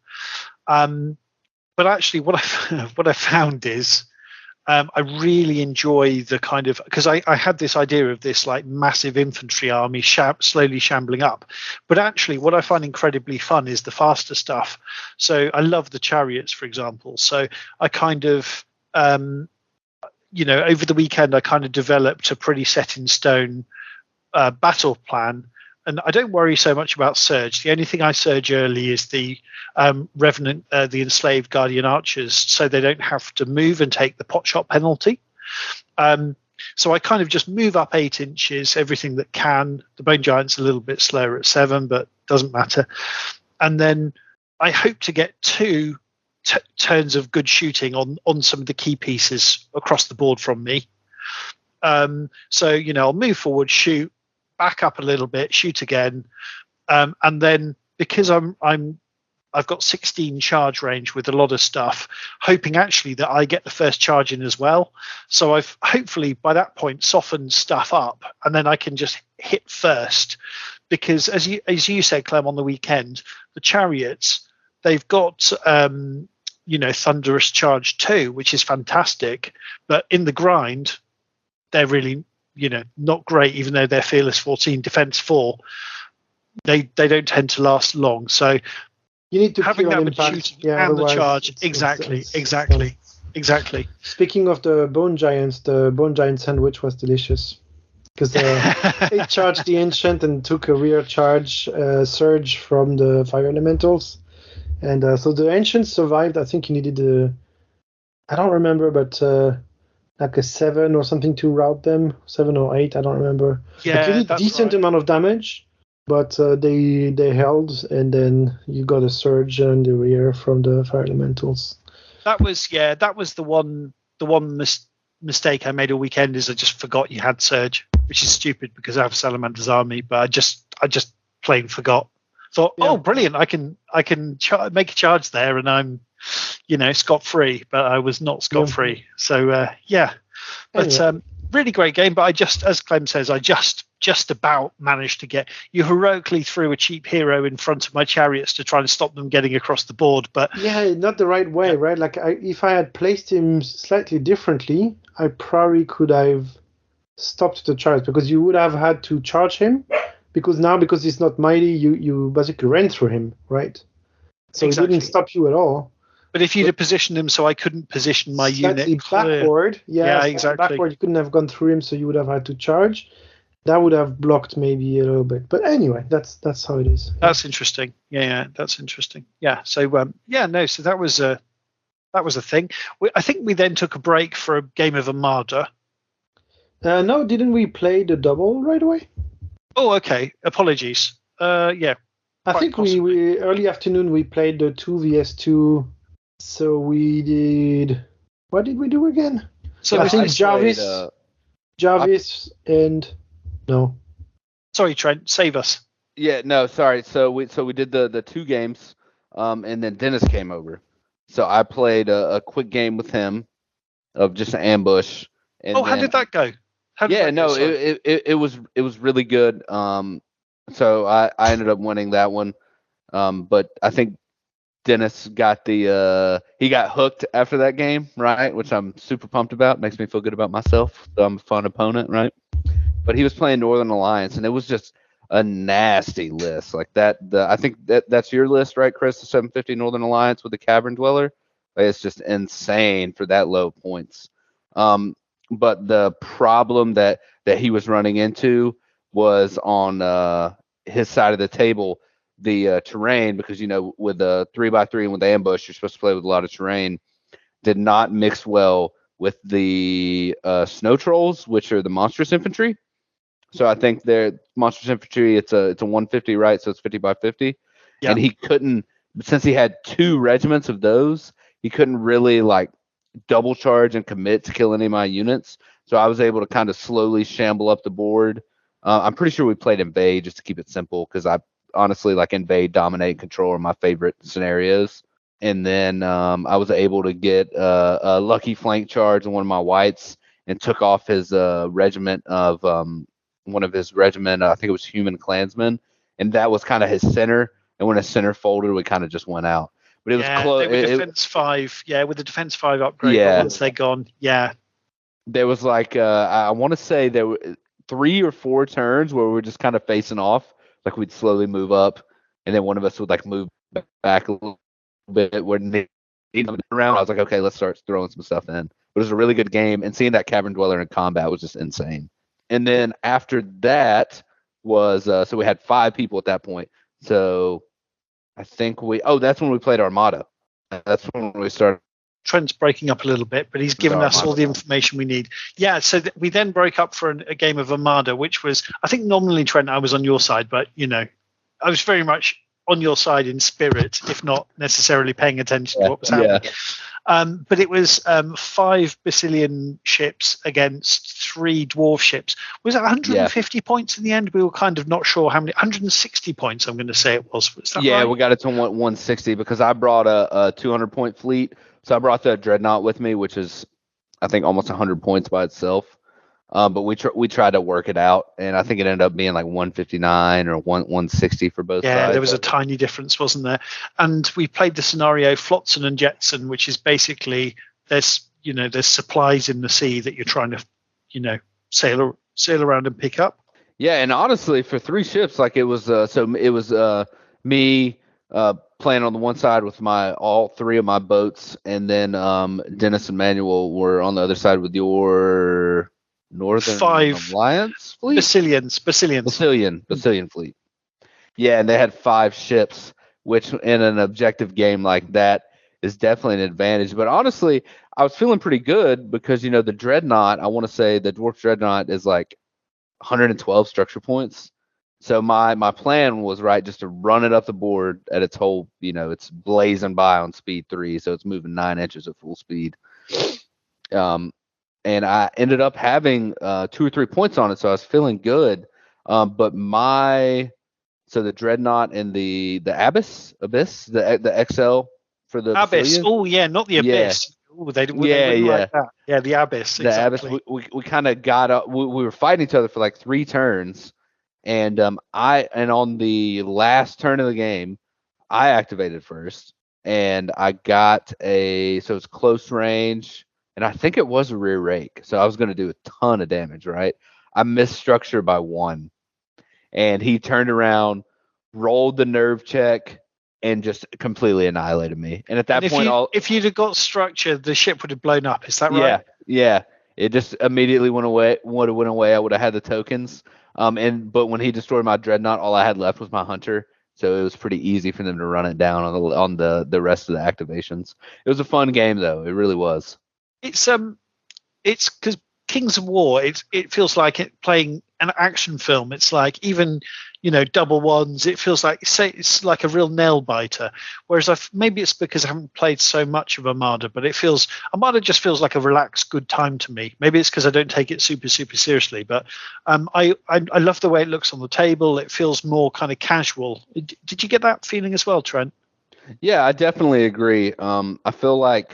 But actually, what I found is I really enjoy the kind of, because I had this idea of this like massive infantry army slowly shambling up. But actually, what I find incredibly fun is the faster stuff. So I love the chariots, for example. So I kind of over the weekend, I kind of developed a pretty set in stone battle plan. And I don't worry so much about surge. The only thing I surge early is the revenant, the enslaved guardian archers, so they don't have to move and take the pot shot penalty. So I kind of just move up 8 inches, everything that can. The bone giant's a little bit slower at 7, but doesn't matter. And then I hope to get 2 turns of good shooting on some of the key pieces across the board from me. So I'll move forward, shoot, back up a little bit, shoot again, and then because I've got 16 charge range with a lot of stuff, hoping actually that I get the first charge in as well. So I've hopefully by that point softened stuff up, and then I can just hit first. Because as you said, Clem, on the weekend, the chariots, they've got thunderous charge 2, which is fantastic, but in the grind they're really not great, even though they're fearless 14 defense 4. They don't tend to last long, so you need to having that with shooting and the charge exactly. Speaking of the bone giant sandwich was delicious, because it charged the ancient and took a rear charge surge from the fire elementals. And so the ancients survived. I think he needed I don't remember, but like a 7 or something to rout them, 7 or 8, I don't remember. Yeah, but you did decent amount of damage, but they held, and then you got a surge in the rear from the fire elementals. That was the one mistake I made all weekend, is I just forgot you had surge, which is stupid because I have Salamander's army, but I just plain forgot. Thought, oh, brilliant! I can make a charge there, and I'm, scot-free. But I was not scot-free. So but anyway. Really great game. But I just, as Clem says, I just about managed to get. You heroically threw a cheap hero in front of my chariots to try and stop them getting across the board. But not the right way, right? Like if I had placed him slightly differently, I probably could have stopped the charge, because you would have had to charge him. Because he's not mighty, you basically ran through him, right? So Exactly. It didn't stop you at all. But if you'd have positioned him so I couldn't position my unit backward, exactly. Backward, you couldn't have gone through him, so you would have had to charge. That would have blocked maybe a little bit. But anyway, that's how it is. That's interesting. Yeah, that's interesting. Yeah. So so that was a thing. I think we then took a break for a game of Armada. No, didn't we play the double right away? Oh, okay. Apologies. I think we early afternoon we played the 2vs2. So we did. What did we do again? So I think Jarvis and no. Sorry, Trent. Save us. Yeah, no, sorry. So we did the 2 games, and then Dennis came over. So I played a quick game with him of just an ambush, and Oh, how then did that go? How did yeah, that go? no, Sorry. it was really good. So I ended up winning that one. But I think Dennis got he got hooked after that game, right? Which I'm super pumped about. Makes me feel good about myself. So I'm a fun opponent, right? But he was playing Northern Alliance, and it was just a nasty list like that. I think that's your list, right, Chris? The 750 Northern Alliance with the Cavern Dweller. Like, it's just insane for that low points. But the problem that he was running into was on his side of the table, the terrain, because with the 3x3 and with the ambush, you're supposed to play with a lot of terrain. Did not mix well with the snow trolls, which are the monstrous infantry. So I think they're monstrous infantry. It's a 150, right? So it's 50 by 50. Yeah. And he couldn't, since he had 2 regiments of those, he couldn't really like double charge and commit to kill any of my units. So I was able to kind of slowly shamble up the board. I'm pretty sure we played invade just to keep it simple, because I honestly like invade, dominate, control are my favorite scenarios. And then I was able to get a lucky flank charge on one of my whites and took off his regiment of one of his regiment. I think it was human clansmen, and that was kind of his center. And when his center folded, we kind of just went out. But it was close. They were defense 5. Yeah, with the defense 5 upgrade. Yeah. But once they're gone, yeah. There was like I want to say there were 3 or 4 turns where we were just kind of facing off. Like we'd slowly move up, and then one of us would like move back a little bit when they around. I was like, okay, let's start throwing some stuff in. But it was a really good game, and seeing that Cavern Dweller in combat was just insane. And then after that was so we had 5 people at that point. So I think that's when we played Armada. That's when we started. Trent's breaking up a little bit, but he's given us all the information we need. Yeah, so we then broke up for a game of Armada, which was, I think nominally, Trent, I was on your side, but, I was very much on your side in spirit, if not necessarily paying attention to what was happening. Yeah. But it was 5 Basilian ships against 3 Dwarf ships. Was it 150 points in the end? We were kind of not sure how many. 160 points, I'm going to say it was. Was that right? We got it to 160 because I brought a 200-point fleet. So I brought the Dreadnought with me, which is, I think, almost 100 points by itself. But we tried to work it out, and I think it ended up being like 159 or 160 for both sides. Yeah, there was a tiny difference, wasn't there? And we played the scenario Flotsam and Jetsam, which is basically there's supplies in the sea that you're trying to, sail around and pick up. Yeah, and honestly, for 3 ships, like it was me playing on the one side with all 3 of my boats, and then Dennis and Manuel were on the other side with your Northern 5 Alliance fleet? Basilian fleet. Yeah, and they had 5 ships, which in an objective game like that is definitely an advantage. But honestly, I was feeling pretty good because, the Dreadnought, I want to say the Dwarf Dreadnought is like 112 structure points. So my plan was, right, just to run it up the board at its whole, it's blazing by on speed 3, so it's moving 9 inches at full speed. And I ended up having 2 or 3 points on it, so I was feeling good. But the Dreadnought and the Abyss, the XL for the Abyss. Basilian. Oh yeah, not the Abyss. Yeah. They didn't like that. Yeah, the Abyss. The exactly. Abyss. We kind of got up. We were fighting each other for like 3 turns, and on the last turn of the game, I activated first, and I got so it's close range. And I think it was a rear rake. So I was going to do a ton of damage, right? I missed structure by 1. And he turned around, rolled the nerve check, and just completely annihilated me. And at that point, if you'd have got structure, the ship would have blown up. Is that right? Yeah. It just immediately went away. Would have went away. I would have had the tokens. But when he destroyed my Dreadnought, all I had left was my Hunter. So it was pretty easy for them to run it down on the rest of the activations. It was a fun game, though. It really was. It's because Kings of War. It feels like playing an action film. It's like even double ones. It feels like it's like a real nail biter. Whereas maybe it's because I haven't played so much of Armada, but Armada just feels like a relaxed, good time to me. Maybe it's because I don't take it super seriously. But I love the way it looks on the table. It feels more kind of casual. Did you get that feeling as well, Trent? Yeah, I definitely agree. I feel like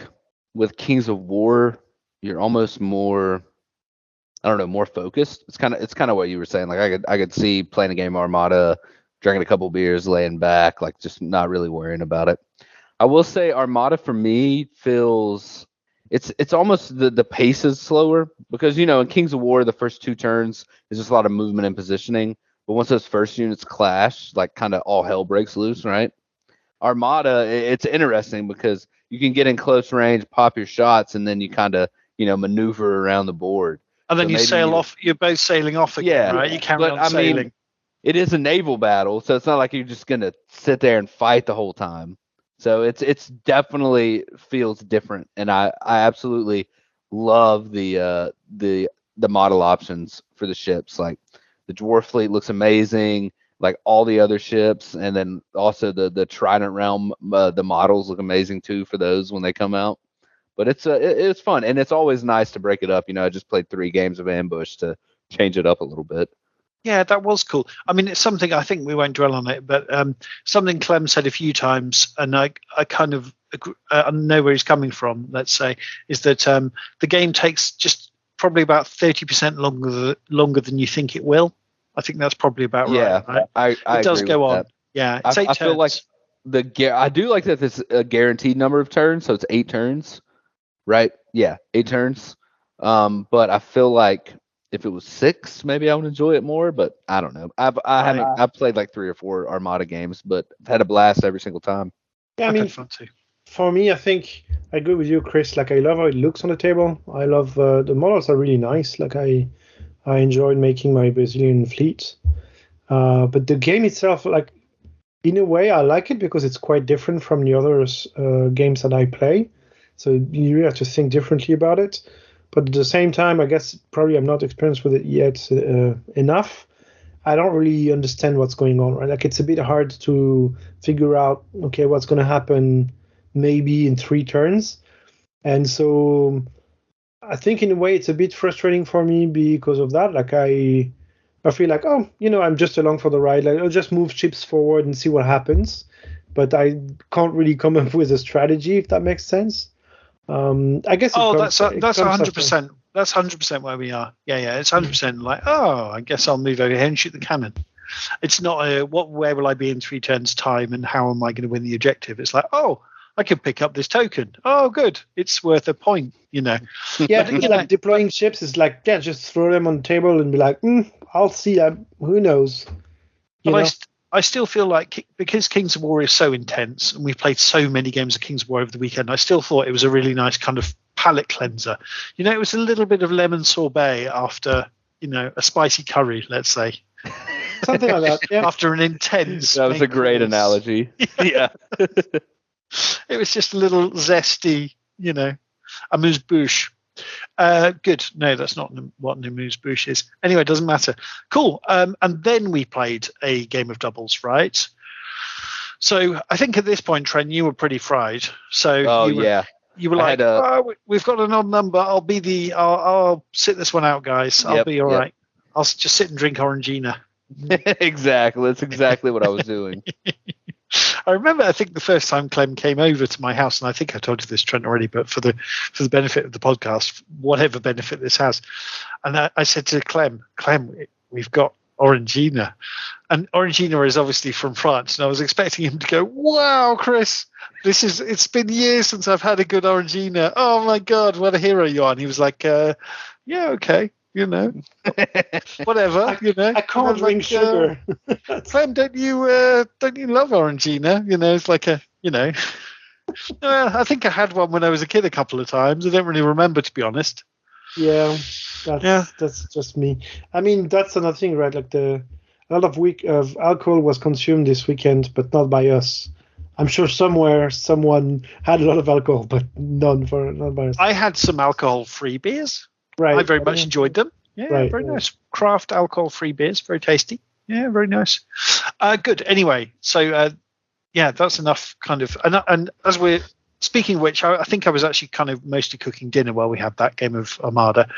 with Kings of War, you're almost more, I don't know, more focused. It's kind of what you were saying. Like I could see playing a game of Armada, drinking a couple beers, laying back, like just not really worrying about it. I will say Armada for me feels it's almost the pace is slower because in Kings of War the first 2 turns is just a lot of movement and positioning, but once those first units clash, like kind of all hell breaks loose, right? Armada, it's interesting because you can get in close range, pop your shots, and then you kind of maneuver around the board. And then you sail off. You're both sailing off again, right? You carry on sailing. I mean, it is a naval battle, so it's not like you're just gonna sit there and fight the whole time. So it's definitely feels different, and I absolutely love the model options for the ships. Like the Dwarf fleet looks amazing, like all the other ships, and then also the Trident realm, the models look amazing too for those when they come out. But it's fun, and it's always nice to break it up. I just played 3 games of Ambush to change it up a little bit. Yeah, that was cool. I mean, it's something I think we won't dwell on it, but something Clem said a few times, and I kind of know where he's coming from, let's say, is that the game takes just probably about 30% longer than you think it will. I think that's probably about right. I it does agree go with on. That. Yeah, it's 8 turns. I feel like I do like that it's a guaranteed number of turns, so it's 8 turns. Right? Yeah, 8 turns. But I feel like if it was 6, maybe I would enjoy it more. But I don't know. I've played like 3 or 4 Armada games, but I've had a blast every single time. Yeah, I mean, fun too. For me, I think I agree with you, Chris. Like I love how it looks on the table. I love the models are really nice. Like I enjoyed making my Brazilian fleet. But the game itself, like in a way, I like it because it's quite different from the other games that I play. So you really have to think differently about it. But at the same time, I guess probably I'm not experienced with it yet enough. I don't really understand what's going on, right? Like it's a bit hard to figure out, okay, what's going to happen maybe in 3 turns. And so I think in a way it's a bit frustrating for me because of that. Like I feel like, I'm just along for the ride. Like I'll just move ships forward and see what happens. But I can't really come up with a strategy, if that makes sense. I guess. That's 100%. That's 100% where we are. Yeah. It's 100% like, I guess I'll move over here and shoot the cannon. It's not where will I be in 3 turns time and how am I going to win the objective? It's like, I could pick up this token. Oh, good. It's worth a point, Yeah, like deploying ships is like, just throw them on the table and be like, I'll see. Who knows? I still feel like because Kings of War is so intense and we've played so many games of Kings of War over the weekend, I still thought it was a really nice kind of palate cleanser. It was a little bit of lemon sorbet after, a spicy curry, let's say. Something like that, yeah. After an intense... That was a great analogy. Yeah. It was just a little zesty, amuse-bouche. Good. No, that's not what an amuse-bouche is. Anyway, it doesn't matter. Cool. And then we played a game of doubles, right? So I think at this point, Trent, you were pretty fried. So you were like, we've got an odd number. I'll sit this one out, guys. I'll be all right. I'll just sit and drink Orangina. Exactly. That's exactly what I was doing. I remember, I think the first time Clem came over to my house, and I think I told you this, Trent, already, but for the benefit of the podcast, whatever benefit this has, and I said to Clem, we've got Orangina, and Orangina is obviously from France, and I was expecting him to go, wow, Chris, it's been years since I've had a good Orangina. Oh my God, what a hero you are! And he was like, yeah, okay. Whatever. I can't drink sugar. Clem, don't you love Orangina? It's like I think I had one when I was a kid a couple of times. I don't really remember, to be honest. Yeah, that's just me. I mean, that's another thing, right? Like a lot of alcohol was consumed this weekend, but not by us. I'm sure somewhere someone had a lot of alcohol, but not by us. I had some alcohol-free beers. Right. I very much enjoyed them. Yeah, Right, very right. nice. Craft alcohol-free beers, very tasty. Yeah, very nice. Good. Anyway, so that's enough. Kind of, and as we're speaking of which, I think I was actually kind of mostly cooking dinner while we had that game of Armada.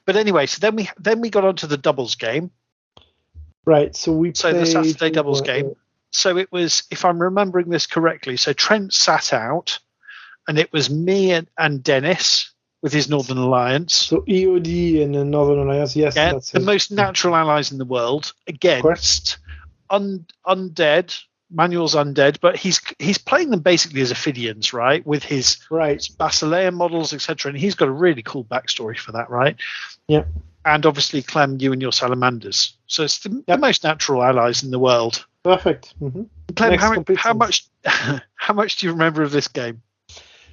But anyway, so then we got onto the doubles game. Right. So we So the played Saturday doubles game. So it was, if I'm remembering this correctly, so Trent sat out, and it was me and Dennis with his Northern Alliance. So EOD and the Northern Alliance. Yes, Yeah, that's the it. most natural allies in the world against undead. Manuel's undead, but he's playing them basically as Ophidians, right? With his Right. Basileia models, etc. And he's got a really cool backstory for that, right? Yeah. And obviously, Clem, you and your salamanders. So it's the most natural allies in the world. Perfect. Mm-hmm. Clem, Makes how complete much how much do you remember of this game?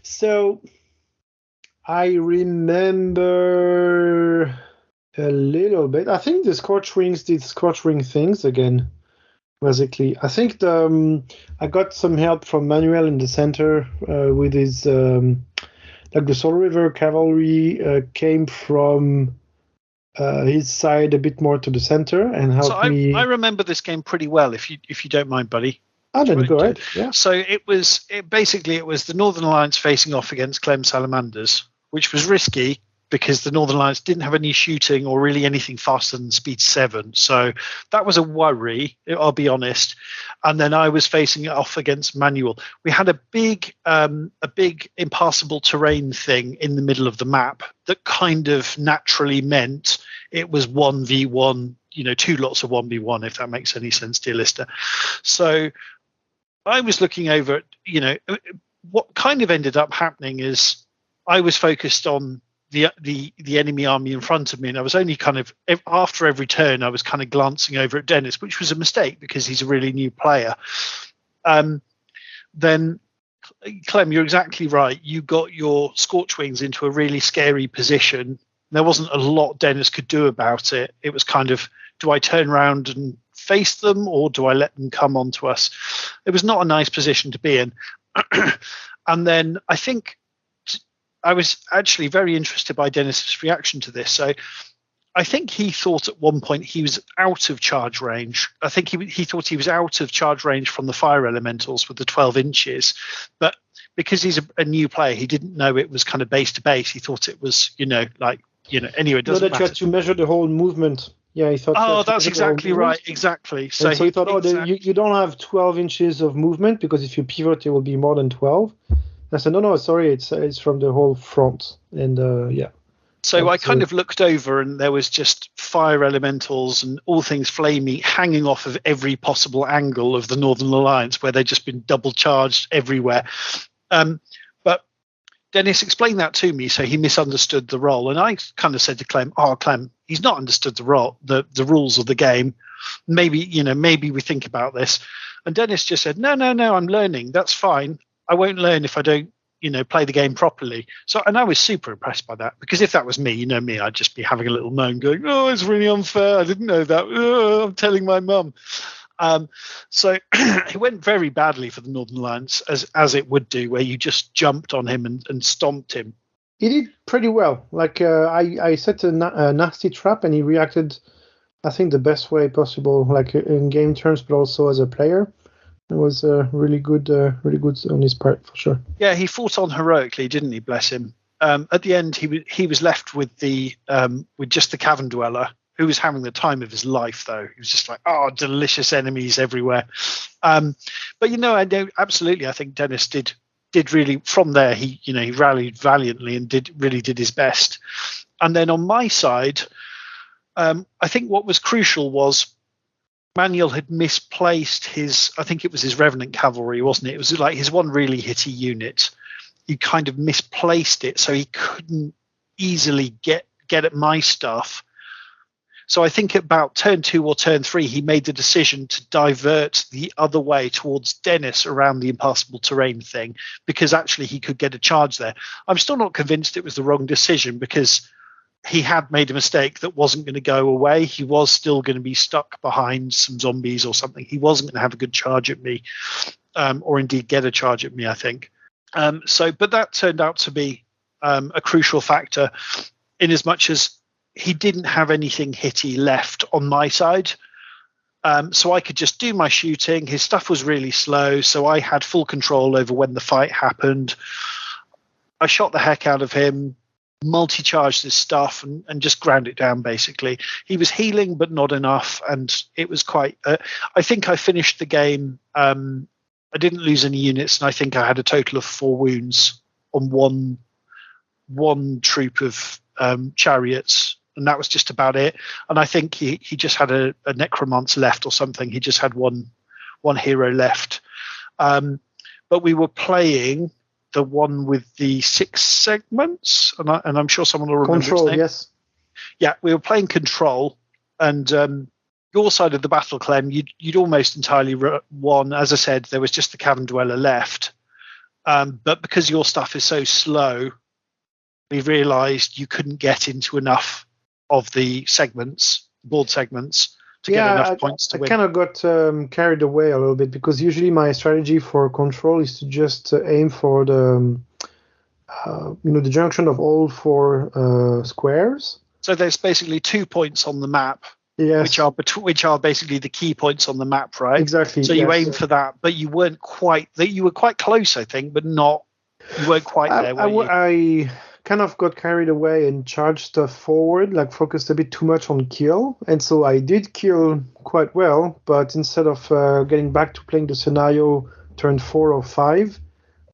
So I remember a little bit. I think the Scorch Rings did Scorch Ring things again. Basically, I think I got some help from Manuel in the center with his like the Soul River cavalry came from his side a bit more to the center and helped me. I remember this game pretty well, if you don't mind, buddy. Then go ahead. Yeah. So it was the Northern Alliance facing off against Clem Salamanders, which was risky because the Northern Alliance didn't have any shooting or really anything faster than speed 7. So that was a worry, I'll be honest. And then I was facing it off against Manuel. We had a big impassable terrain thing in the middle of the map that kind of naturally meant it was 1v1, 2 lots of 1v1, if that makes any sense, dear listener. So I was looking over at, what kind of ended up happening is I was focused on the enemy army in front of me, and I was only kind of, after every turn, I was kind of glancing over at Dennis, which was a mistake because he's a really new player. Then Clem, you're exactly right. You got your Scorchwings into a really scary position. There wasn't a lot Dennis could do about it. It was kind of, do I turn around and face them, or do I let them come onto us? It was not a nice position to be in. And then I think I was actually very interested by Dennis's reaction to this. So I think he thought at one point he was out of charge range. I think he thought he was out of charge range from the fire elementals with the 12 inches. But because he's a new player, he didn't know it was kind of base to base. He thought it was, anyway, it doesn't matter. You had to measure the whole movement. Yeah, he thought. Oh, that's exactly right. Exactly. So he thought, you don't have 12 inches of movement because if you pivot, it will be more than 12. I said, no, sorry, it's from the whole front, and yeah. So I kind of looked over, and there was just fire elementals and all things flamey hanging off of every possible angle of the Northern Alliance, where they'd just been double charged everywhere. But Dennis explained that to me, so he misunderstood the role, and I kind of said to Clem, Clem, he's not understood the role, the rules of the game. Maybe we think about this. And Dennis just said, no, I'm learning. That's fine. I won't learn if I don't, play the game properly. So, and I was super impressed by that, because if that was me, me, I'd just be having a little moan going, oh, it's really unfair. I didn't know that. Oh, I'm telling my mum. So it went very badly for the Northern Alliance, as it would do, where you just jumped on him and stomped him. He did pretty well. Like I set a nasty trap, and he reacted, I think, the best way possible, like in game terms, but also as a player. It was really good on his part, for sure. Yeah, he fought on heroically, didn't he? Bless him. At the end, he was left with with just the Cavern Dweller, who was having the time of his life, though. He was just like, delicious enemies everywhere. But I know absolutely. I think Dennis did really, from there. He rallied valiantly and did his best. And then on my side, I think what was crucial was Manuel had misplaced his Revenant Cavalry, wasn't it? It was like his one really hitty unit. He kind of misplaced it, so he couldn't easily get at my stuff. So I think about turn 2 or turn 3, he made the decision to divert the other way towards Dennis around the impassable terrain thing, because actually he could get a charge there. I'm still not convinced it was the wrong decision, because he had made a mistake that wasn't going to go away. He was still going to be stuck behind some zombies or something. He wasn't going to have a good charge at me, or indeed get a charge at me, I think. But that turned out to be a crucial factor, in as much as he didn't have anything hitty left on my side. So I could just do my shooting. His stuff was really slow, so I had full control over when the fight happened. I shot the heck out of him, multi-charged his stuff, and just ground it down, basically. He was healing, but not enough, and it was quite... I think I finished the game. I didn't lose any units, and I think I had a total of 4 wounds on one troop of chariots, and that was just about it. And I think he just had a necromancer left or something. He just had one hero left. But we were playing the one with the 6 segments, and I'm sure someone will remember Control, his name. yes. Yeah, we were playing Control, and your side of the battle, Clem, you'd almost entirely won. As I said, there was just the Cavern Dweller left. But because your stuff is so slow, we realised you couldn't get into enough of the board segments, to get enough points to win. I kind of got carried away a little bit, because usually my strategy for Control is to just aim for the the junction of all 4 squares. So there's basically 2 points on the map, yes, which are basically the key points on the map, right? Exactly. So you aim for that, but you weren't quite. You were quite close, I think, but not. You weren't quite there. I kind of got carried away and charged forward, like focused a bit too much on kill, and so I did kill quite well, but instead of getting back to playing the scenario turn 4 or 5,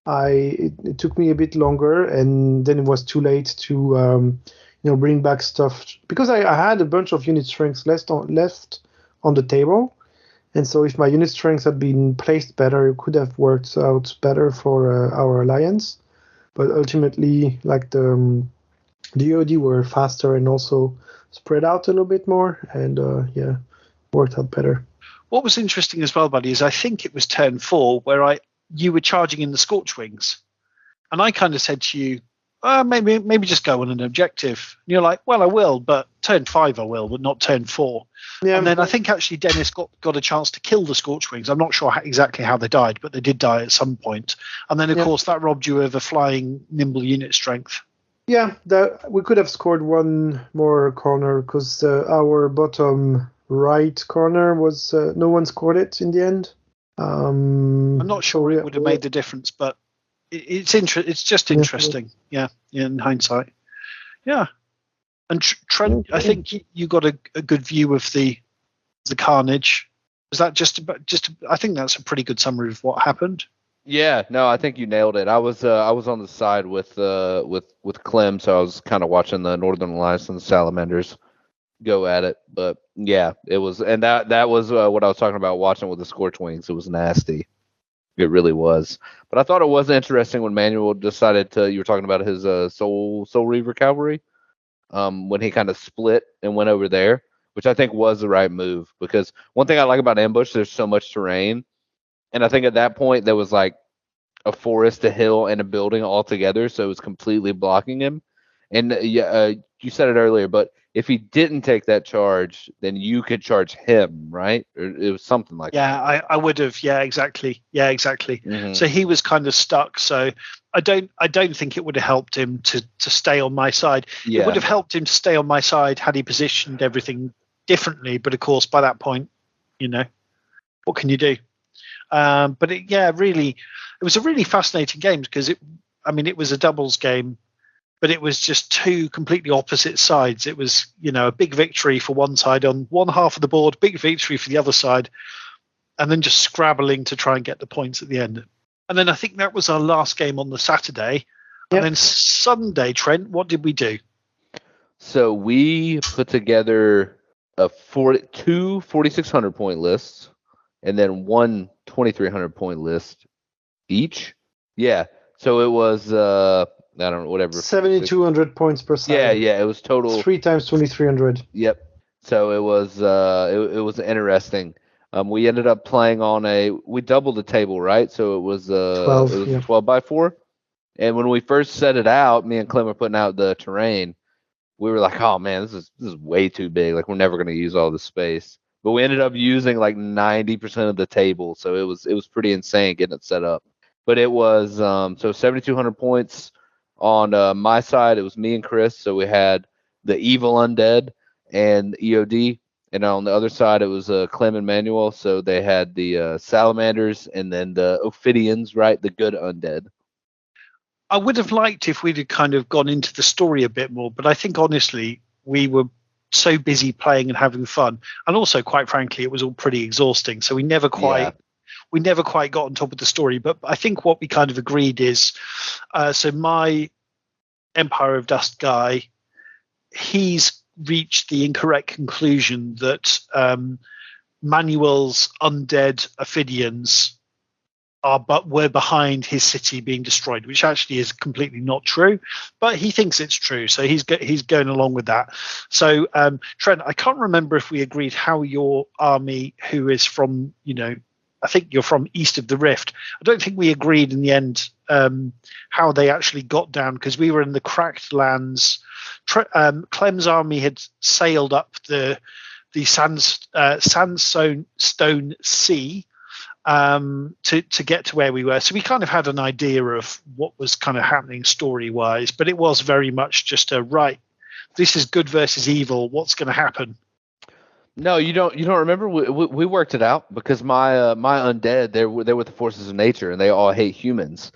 it took me a bit longer, and then it was too late to bring back stuff, because I had a bunch of unit strengths left on the table, and so if my unit strengths had been placed better, it could have worked out better for our alliance. But ultimately, like the OD were faster and also spread out a little bit more, and worked out better. What was interesting as well, buddy, is I think it was turn 4 where you were charging in the Scorchwings, and I kind of said to you, maybe just go on an objective. And you're like, well, I will, but turn 5 I will, but not turn 4. Yeah, and then I think actually Dennis got a chance to kill the Scorchwings. I'm not sure exactly how they died, but they did die at some point. And then, of course, that robbed you of a flying nimble unit strength. Yeah, we could have scored one more corner, because our bottom right corner was no one scored it in the end. I'm not sure it would have made the difference, but it's just interesting. Yeah, in hindsight. Yeah. And Trent, I think you got a good view of the carnage. Is that I think that's a pretty good summary of what happened. Yeah, no, I think you nailed it. I was on the side with Clem, so I was kind of watching the Northern Alliance and the Salamanders go at it. But yeah, it was, and that was what I was talking about watching with the Scorchwings. It was nasty. It really was. But I thought it was interesting when Manuel decided you were talking about his Soul Reaver Cavalry, when he kind of split and went over there, which I think was the right move, because one thing I like about Ambush, there's so much terrain. And I think at that point there was like a forest, a hill, and a building all together, so it was completely blocking him. And you said it earlier, but if he didn't take that charge, then you could charge him, right? Or it was something like that. Yeah, I would have. Yeah, exactly. Mm-hmm. So he was kind of stuck. So I don't think it would have helped him to stay on my side. Yeah. It would have helped him to stay on my side had he positioned everything differently. But of course, by that point, what can you do? But it was a really fascinating game, because it was a doubles game, but it was just 2 completely opposite sides. It was, a big victory for one side on one half of the board, big victory for the other side, and then just scrabbling to try and get the points at the end. And then I think that was our last game on the Saturday. Yep. And then Sunday, Trent, what did we do? So we put together two 4,600 point lists, and then one 2,300 point list each. Yeah. So it was I don't know, whatever. 7,200 points per side. Yeah, it was total 3 times 2,300. Yep. So it was it was interesting. We ended up playing we doubled the table, right? So it was 12 by 4. And when we first set it out, me and Clem were putting out the terrain. We were like, oh man, this is way too big. Like, we're never going to use all this space. But we ended up using like 90% of the table, so it was pretty insane getting it set up. But it was so 7,200 points on my side. It was me and Chris. So we had the evil undead and EOD. And on the other side, it was Clem and Manuel. So they had the salamanders and then the Ophidians, right? The good undead. I would have liked if we'd have kind of gone into the story a bit more, but I think honestly we were so busy playing and having fun, and also quite frankly it was all pretty exhausting. So we never quite got on top of the story. But I think what we kind of agreed is, so my Empire of Dust guy, he's reached the incorrect conclusion that Manuel's undead Ophidians were behind his city being destroyed, which actually is completely not true, but he thinks it's true, so he's going along with that. So Trent, I can't remember if we agreed how your army, who is from, I think you're from east of the Rift, I don't think we agreed in the end how they actually got down, because we were in the cracked lands. Clem's army had sailed up the sandstone sea to get to where we were. So we kind of had an idea of what was kind of happening story-wise, but it was very much just this is good versus evil. What's going to happen? No, you don't remember? We worked it out, because my undead, they're with the forces of nature, and they all hate humans.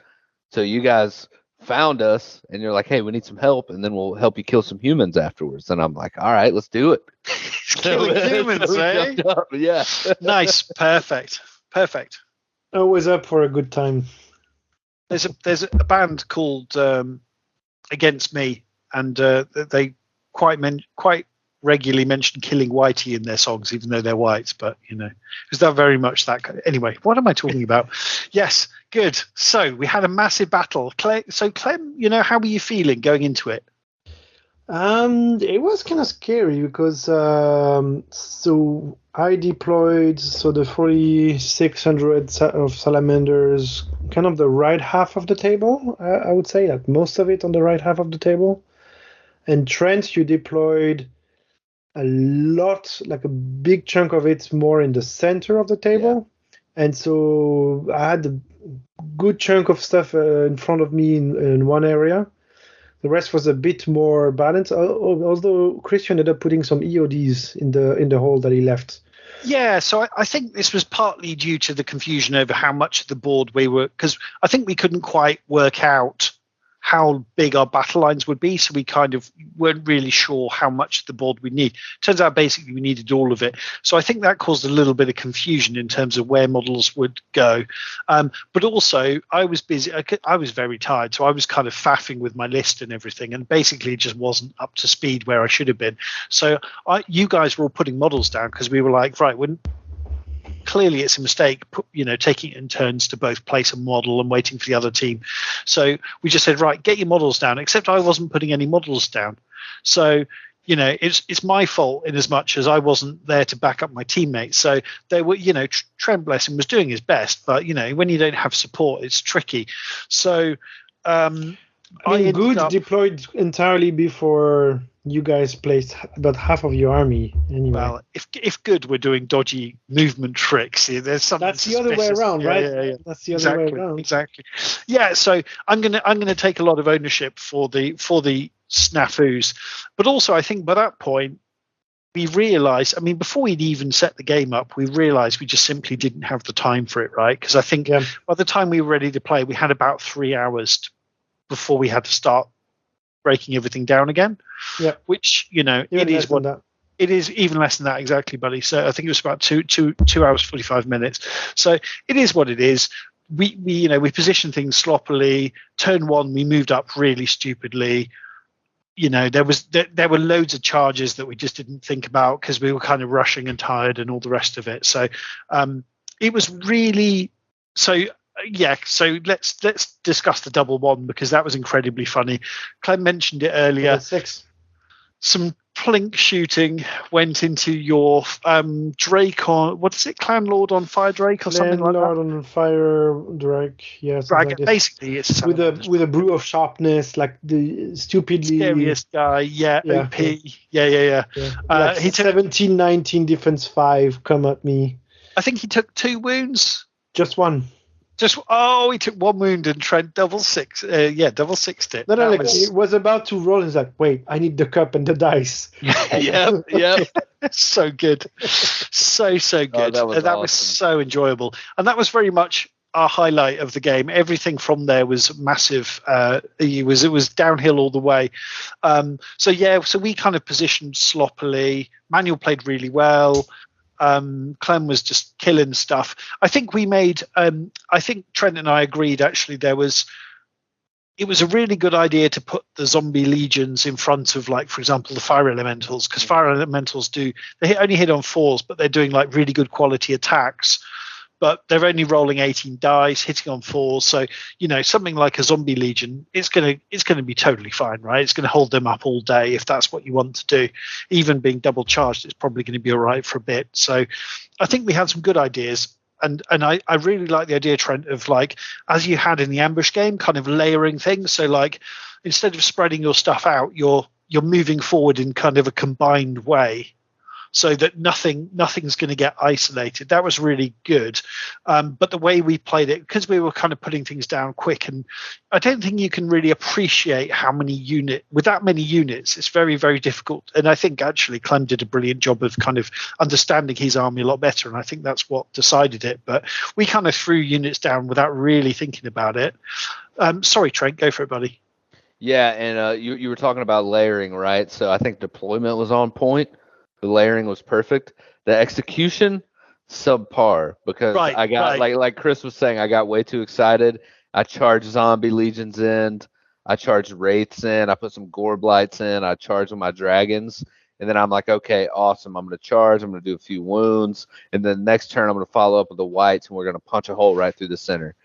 So you guys found us, and you're like, hey, we need some help, and then we'll help you kill some humans afterwards. And I'm like, all right, let's do it. Killing humans, eh? Yeah. Nice. Perfect. Always up for a good time. There's a band called Against Me, and they quite regularly mention killing Whitey in their songs, even though they're white. But is that very much that kind of, anyway? What am I talking about? Yes, good. So we had a massive battle. So Clem, how were you feeling going into it? It was kind of scary because so I deployed the 4,600 of salamanders, kind of the right half of the table. I would say that most of it on the right half of the table. And Trent, you deployed a lot, like a big chunk of it, more in the center of the table. Yeah. And so I had a good chunk of stuff in front of me in one area. The rest was a bit more balanced, although Christian ended up putting some EODs in the hole that he left. Yeah, so I think this was partly due to the confusion over how much of the board we were, because I think we couldn't quite work out how big our battle lines would be, so we kind of weren't really sure how much of the board we need. Turns out basically we needed all of it. So I think that caused a little bit of confusion in terms of where models would go. But also I was busy. I was very tired, so I was kind of faffing with my list and everything, and basically it just wasn't up to speed where I should have been. So you guys were all putting models down because we were like, right, clearly it's a mistake, taking it in turns to both place a model and waiting for the other team. So we just said, right, get your models down, except I wasn't putting any models down. So, it's my fault in as much as I wasn't there to back up my teammates. So they were, Trent, bless him, was doing his best, but, when you don't have support, it's tricky. So Good deployed entirely before you guys placed about half of your army anyway. Well, if Good were doing dodgy movement tricks, there's something. That's the other way around, right? Yeah. That's the other way around. Exactly. Yeah. So I'm gonna take a lot of ownership for the snafus, but also I think by that point we realized. I mean, before we'd even set the game up, we realized we just simply didn't have the time for it, right? Because I think by the time we were ready to play, we had about 3 hours before we had to start breaking everything down again. Yeah, which it is what it is, even less than that, exactly, buddy. So I think it was about 2 hours 45 minutes. So it is what it is. We positioned things sloppily. Turn one, we moved up really stupidly. There were loads of charges that we just didn't think about because we were kind of rushing and tired and all the rest of it. So it was really so. Yeah, so let's discuss the double one because that was incredibly funny. Clem mentioned it earlier. 6. Some plink shooting went into your Drake on, what is it, Clan Lord on Fire Drake or something like that? Lord on Fire Drake, yes. Like basically, it's with a brew of sharpness, like the stupidly scariest guy. Yeah, OP. Yeah. He took 17, 19, defense 5. Come at me. I think he took 2 wounds. Just one. He took one wound and Trent double sixed it. No, That like was- he was about to roll and he's like, wait, I need the cup and the dice. Yep. so good, so good. that was was awesome. so enjoyable, and that was very much our highlight of the game. Everything from there was massive. It was downhill all the way. So we kind of positioned sloppily. Manuel played really well. Clem was just killing stuff. I think we made. I think Trent and I agreed. Actually, it was a really good idea to put the zombie legions in front of, like, for example, the fire elementals, because fire elementals only hit on 4s, but they're doing like really good quality attacks. But they're only rolling 18 dice, hitting on 4s. So, something like a zombie legion, it's gonna be totally fine, right? It's gonna hold them up all day if that's what you want to do. Even being double charged, it's probably going to be all right for a bit. So I think we had some good ideas. And I really like the idea, Trent, of, like, as you had in the ambush game, kind of layering things. So, like, instead of spreading your stuff out, you're moving forward in kind of a combined way, so that nothing's going to get isolated. That was really good. But the way we played it, because we were kind of putting things down quick, and I don't think you can really appreciate with that many units, it's very, very difficult. And I think actually Clem did a brilliant job of kind of understanding his army a lot better, and I think that's what decided it. But we kind of threw units down without really thinking about it. Sorry, Trent, go for it, buddy. Yeah, and you were talking about layering, right? So I think deployment was on point. The layering was perfect. The execution, subpar, because I got like Chris was saying, I got way too excited. I charged zombie legions in. I charged wraiths in. I put some gore blights in. I charged with my dragons, and then I'm like, okay, awesome. I'm going to charge. I'm going to do a few wounds, and then next turn I'm going to follow up with the whites, and we're going to punch a hole right through the center.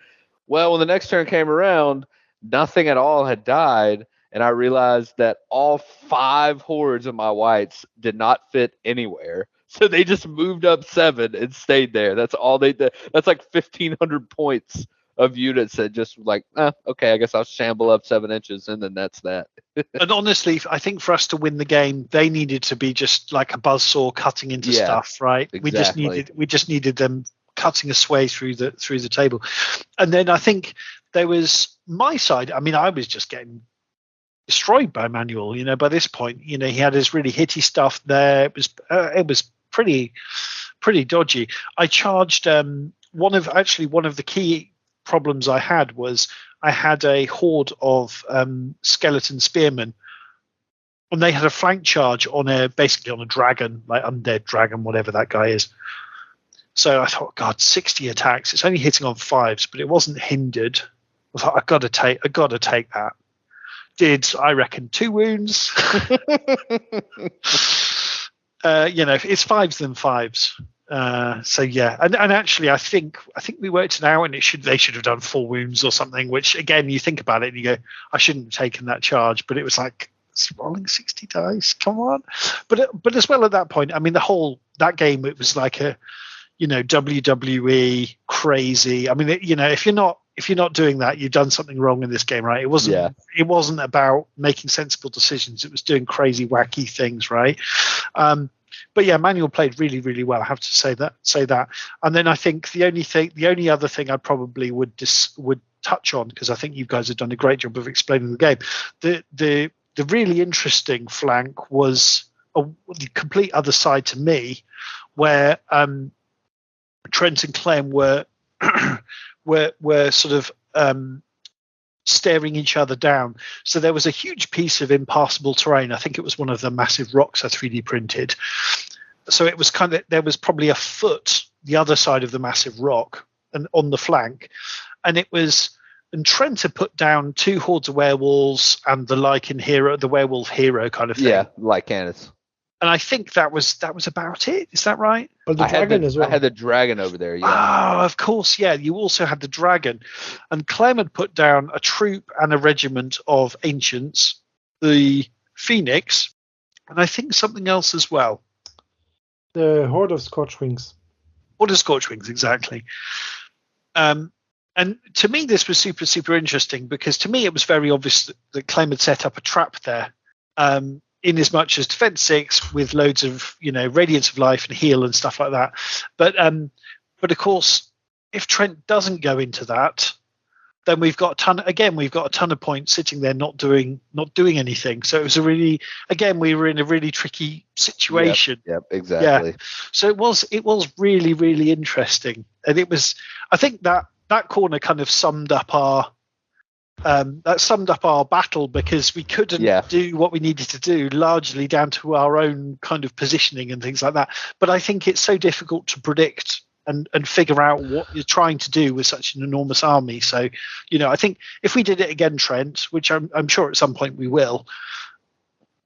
Well, when the next turn came around, nothing at all had died. And I realized that all 5 hordes of my whites did not fit anywhere. So they just moved up 7 and stayed there. That's all they did. That's like 1,500 points of units that just like, okay, I guess I'll shamble up 7 inches, and then that's that. And honestly, I think for us to win the game, they needed to be just like a buzzsaw cutting into stuff, right? Exactly. We just needed them cutting a sway through the table. And then I think there was my side. I mean, I was just getting destroyed by Manuel, by this point. He had his really hitty stuff there. It was pretty dodgy. I charged one of the key problems I had was I had a horde of skeleton spearmen, and they had a flank charge basically on a dragon, like undead dragon, whatever that guy is. So I thought, God, 60 attacks. It's only hitting on 5s, but it wasn't hindered. I thought, I gotta take that. Did, I reckon, 2 wounds. It's 5s than 5s. So yeah, and actually, I think we worked it out, and they should have done 4 wounds or something. Which, again, you think about it and you go, I shouldn't have taken that charge, but it was like, it's rolling 60 dice. Come on, but as well at that point, I mean, that game, it was like a WWE crazy. I mean, if you're not doing that, you've done something wrong in this game, right? It wasn't about making sensible decisions. It was doing crazy, wacky things, right? But yeah, Manuel played really, really well. I have to say that. And then I think the only other thing I probably would touch on, because I think you guys have done a great job of explaining the game. The really interesting flank was the complete other side to me, where Trent and Clem were sort of staring each other down. So there was a huge piece of impassable terrain. I think it was one of the massive rocks I 3D printed. So it was there was probably a foot the other side of the massive rock and on the flank, and Trent had put down 2 hordes of werewolves and the the werewolf hero kind of thing. Yeah, like Canis. And I think that was about it. Is that right? But the dragon as well. I had the dragon over there. Yeah. Oh, of course. Yeah, you also had the dragon. And Clem had put down a troop and a regiment of ancients, the Phoenix, and I think something else as well. The horde of Scorchwings. Horde of Scorchwings, exactly. And to me, this was super, super interesting, because to me it was very obvious that Clem had set up a trap there. In as much as defense 6 with loads of radiance of life and heal and stuff like that, but of course if Trent doesn't go into that, then we've got a ton of points sitting there not doing anything. So it was we were in a really tricky situation. Yep, exactly. Yeah. So it was really, really interesting. And I think that corner kind of summed up our battle, because we couldn't do what we needed to do, largely down to our own kind of positioning and things like that. But I think it's so difficult to predict and figure out what you're trying to do with such an enormous army. So, I think if we did it again, Trent, which I'm sure at some point we will,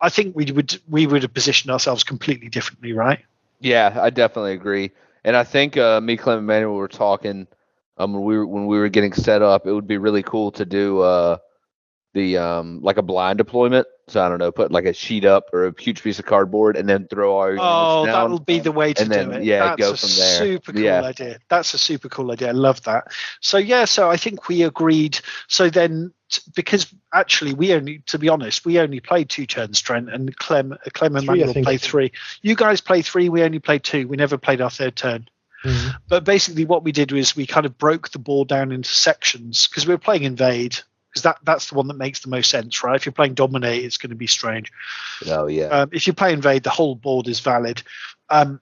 I think we would have positioned ourselves completely differently, right? Yeah, I definitely agree. And I think me, Clem, and Manuel were talking when we were getting set up. It would be really cool to do like a blind deployment. So I don't know, put like a sheet up or a huge piece of cardboard and then throw our units down. That'll be the way to do it. Yeah, that's go from there. Super cool idea. That's a super cool idea. I love that. So I think we agreed. So then, because actually to be honest, we only played 2 turns, Trent, and Clem and Manuel played 3. You guys played 3. We only played 2. We never played our 3rd turn. Mm-hmm. But basically, what we did was we kind of broke the board down into sections, because we were playing Invade. Because that's the one that makes the most sense, right? If you're playing Dominate, it's going to be strange. Oh, yeah. If you play Invade, the whole board is valid. And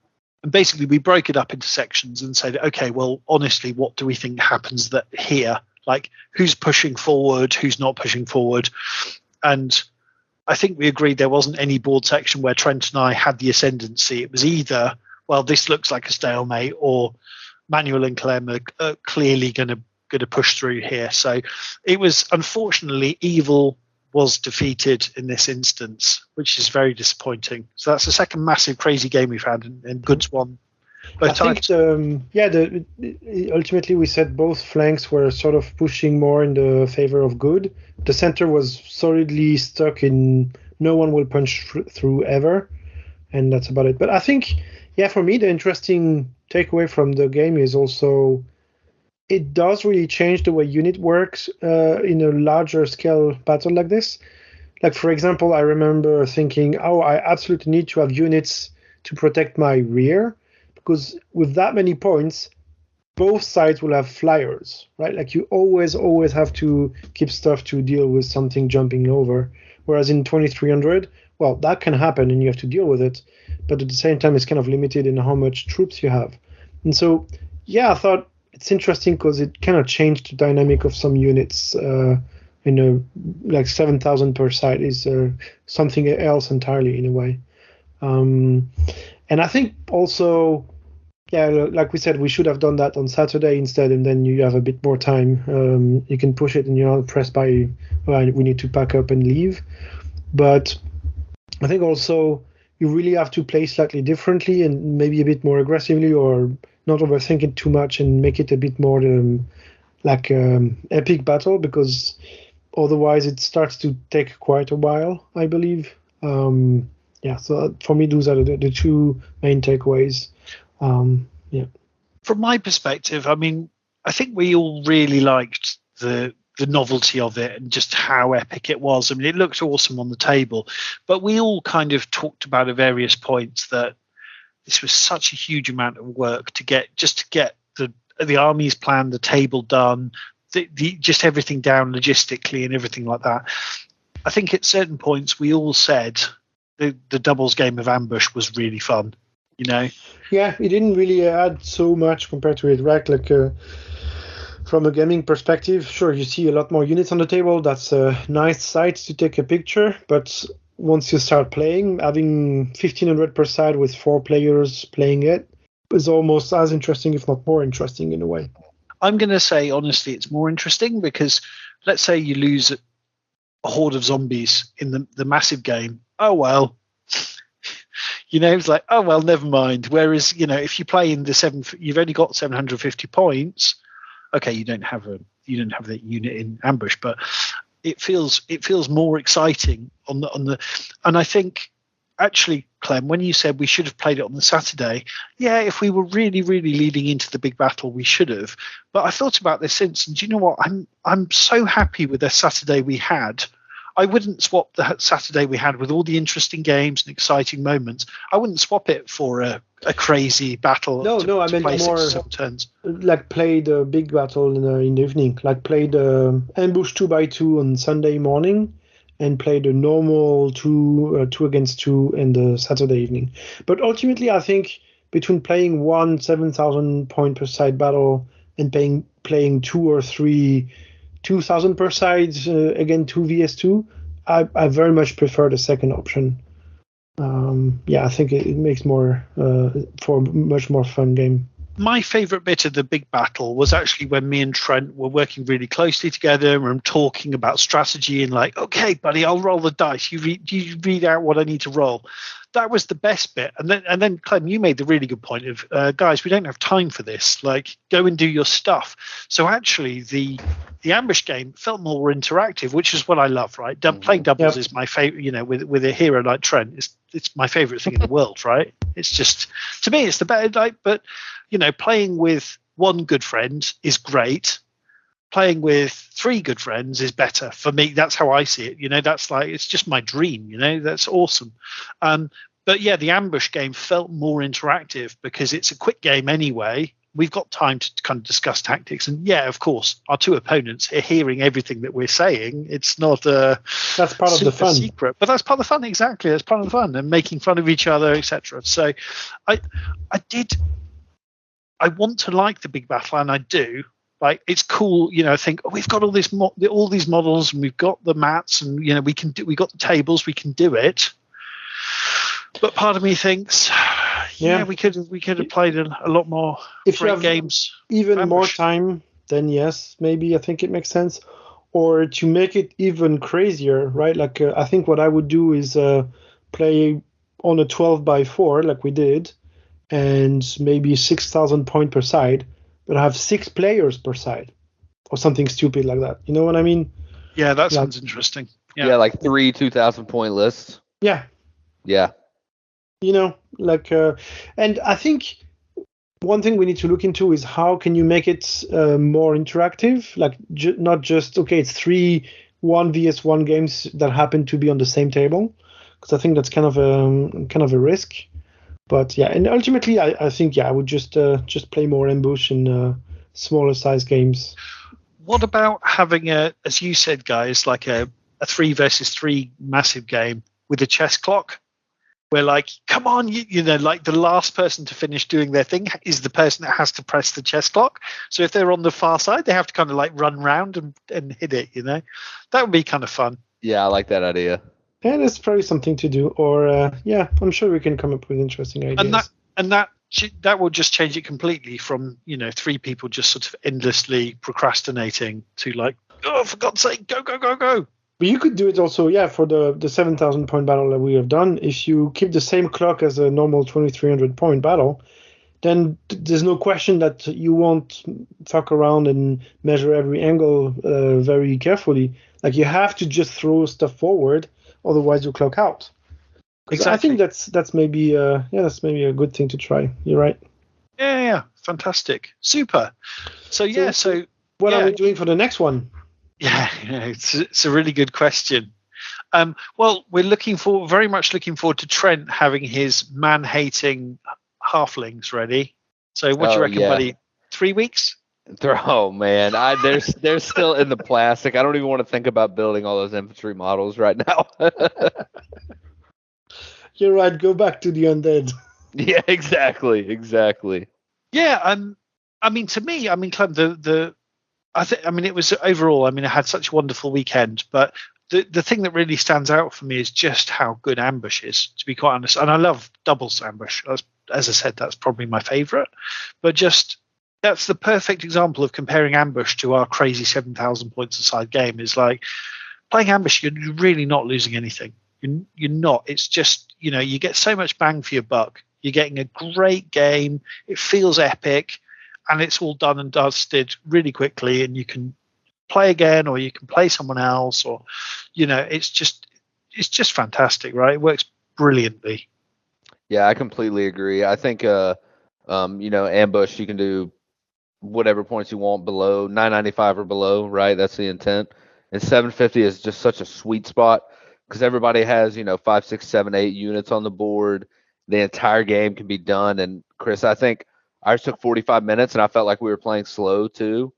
basically, we broke it up into sections and said, okay, well, honestly, what do we think happens here? Like, who's pushing forward, who's not pushing forward? And I think we agreed there wasn't any board section where Trent and I had the ascendancy. It was either, well, this looks like a stalemate, or Manuel and Clem are clearly going to push through here. So it was, unfortunately, evil was defeated in this instance, which is very disappointing. So that's the second massive crazy game we've had, and Goods won both times. Ultimately we said both flanks were sort of pushing more in the favor of Good. The center was solidly stuck in no one will punch through ever, and that's about it. But I think, for me, the interesting takeaway from the game is also it does really change the way unit works in a larger scale battle like this. Like, for example, I remember thinking, I absolutely need to have units to protect my rear, because with that many points, both sides will have flyers, right? Like, you always have to keep stuff to deal with something jumping over. Whereas in 2300, well, that can happen and you have to deal with it. But at the same time, it's kind of limited in how much troops you have. And so, I thought, it's interesting because it kind of changed the dynamic of some units. Like 7,000 per side is something else entirely in a way. And I think also, like we said, we should have done that on Saturday instead, and then you have a bit more time. You can push it and you're not pressed by, we need to pack up and leave. But I think also you really have to play slightly differently and maybe a bit more aggressively, or not overthink it too much and make it a bit more epic battle, because otherwise it starts to take quite a while, I believe. So for me, those are the 2 main takeaways. From my perspective, I mean, I think we all really liked the novelty of it and just how epic it was. I mean, it looked awesome on the table, but we all kind of talked about at various points that this was such a huge amount of work to get the army's plan, the table done, just everything down logistically and everything like that. I think at certain points we all said the doubles game of Ambush was really fun, Yeah, it didn't really add so much compared to it, right? Like from a gaming perspective, sure, you see a lot more units on the table. That's a nice sight to take a picture, but once you start playing, having 1,500 per side with 4 players playing it is almost as interesting, if not more interesting in a way. I'm going to say, honestly, it's more interesting because let's say you lose a horde of zombies in the massive game. Oh, well, it's like, oh, well, never mind. Whereas, if you play in you've only got 750 points. Okay, you don't have that unit in Ambush, but it feels more exciting on the and I think actually, Clem, when you said we should have played it on the Saturday, if we were really, really leading into the big battle, we should have. But I thought about this since, and do you know what? I'm so happy with the Saturday we had. I wouldn't swap the Saturday we had with all the interesting games and exciting moments. I wouldn't swap it for a crazy battle. No, I meant play 6 more or 7 turns. like play the big battle in the evening, like play the ambush 2x2 on Sunday morning, and play the normal 2 against 2 in the Saturday evening. But ultimately, I think between playing one 7,000 point per side battle and playing 2 or 3 2,000 per side, again 2 vs 2, I very much prefer the second option. I think it makes more for a much more fun game. My favorite bit of the big battle was actually when me and Trent were working really closely together and talking about strategy and like, okay, buddy, I'll roll the dice. You read out what I need to roll. That was the best bit. And then Clem, you made the really good point of, guys, we don't have time for this. Like, go and do your stuff. So actually, the ambush game felt more interactive, which is what I love, right? Playing doubles is my favorite. With a hero like Trent, it's my favorite thing in the world, right? It's just, to me, it's the better. But playing with one good friend is great. Playing with 3 good friends is better for me. That's how I see it. That's like, it's just my dream. That's awesome. But yeah, the ambush game felt more interactive because it's a quick game anyway. We've got time to kind of discuss tactics, and yeah, of course, our 2 opponents are hearing everything that we're saying. It's not that's part of the fun, secret, but that's part of the fun. Exactly, that's part of the fun, and making fun of each other, etc. So, I want to like the big battle, and I do. Like, it's cool, I think, we've got all these models, and we've got the mats, and we got the tables, we can do it. But part of me thinks, we could have played a lot more if you have games. Even more time, then yes, maybe I think it makes sense. Or to make it even crazier, right? Like I think what I would do is play on a 12x4 like we did, and maybe 6,000 point per side, but I have 6 players per side, or something stupid like that. You know what I mean? Yeah, that sounds interesting. Yeah, like 3 2,000 point lists. Yeah. And I think one thing we need to look into is how can you make it more interactive? Like not just, okay, it's 3 1 vs 1 games that happen to be on the same table, because I think that's kind of a risk. But yeah, and ultimately, I think I would just play more ambush and smaller size games. What about having as you said, guys, like a 3 versus 3 massive game with a chess clock, where like, come on, like the last person to finish doing their thing is the person that has to press the chess clock. So if they're on the far side, they have to kind of like run around and hit it. That would be kind of fun. Yeah, I like that idea. Yeah, that's probably something to do. Or I'm sure we can come up with interesting ideas. And that will just change it completely from 3 people just sort of endlessly procrastinating to like, oh, for God's sake, go go go go. But you could do it also, for the 7,000 point battle that we have done. If you keep the same clock as a normal 2,300 point battle, then there's no question that you won't fuck around and measure every angle very carefully. Like, you have to just throw stuff forward, otherwise you clock out. Exactly. I think that's maybe a good thing to try. You're right. Yeah, fantastic, super. So what are we doing for the next one? Yeah, it's a really good question. Well, we're very much looking forward to Trent having his man-hating halflings ready. So what do you reckon, buddy? 3 weeks? Oh man, they're still in the plastic. I don't even want to think about building all those infantry models right now. You're right. Go back to the undead. Yeah, exactly. Yeah, I mean, to me, Clem, it was overall. I had such a wonderful weekend, but the thing that really stands out for me is just how good ambush is, to be quite honest. And I love doubles ambush. As I said, that's probably my favorite. But that's the perfect example of comparing ambush to our crazy 7,000 points aside game. Is like playing ambush. You're really not losing anything. You're not. It's just, you get so much bang for your buck. You're getting a great game. It feels epic. And it's all done and dusted really quickly, and you can play again, or you can play someone else, or it's just fantastic, right? It works brilliantly. Yeah, I completely agree. I think ambush, you can do whatever points you want below 995 or below, right? That's the intent. and 750 is just such a sweet spot because everybody has 5, 6, 7, 8 units on the board. The entire game can be done. And Chris, I think ours took 45 minutes, and I felt like we were playing slow too.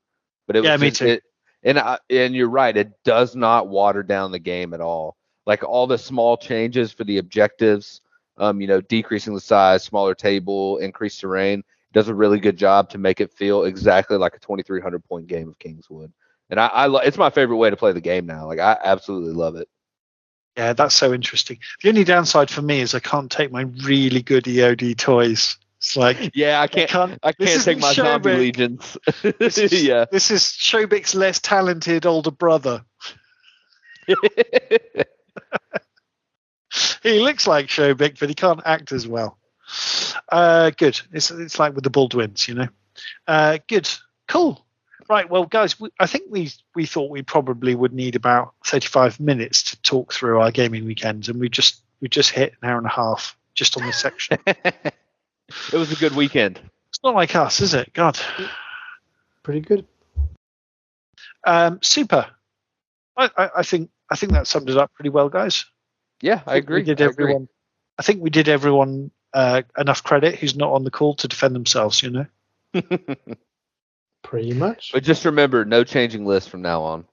But it was me too. And you're right, it does not water down the game at all. Like all the small changes for the objectives, decreasing the size, smaller table, increased terrain, does a really good job to make it feel exactly like a 2,300 point game of Kings would. And it's my favorite way to play the game now. Like I absolutely love it. Yeah, that's so interesting. The only downside for me is I can't take my really good EOD toys. It's like, yeah, I can't take my zombie legions. This is Shobik's less talented older brother. He looks like Shobik, but he can't act as well. Good. It's like with the Baldwins, Good. Cool. Right. Well, guys, I think we thought we probably would need about 35 minutes to talk through our gaming weekends, and we just hit an hour and a half just on this section. It was a good weekend. It's not like us, is it? God. Pretty good. Super. I think that summed it up pretty well, guys. Yeah, I agree. I think we did everyone enough credit who's not on the call to defend themselves, Pretty much. But just remember, no changing lists from now on.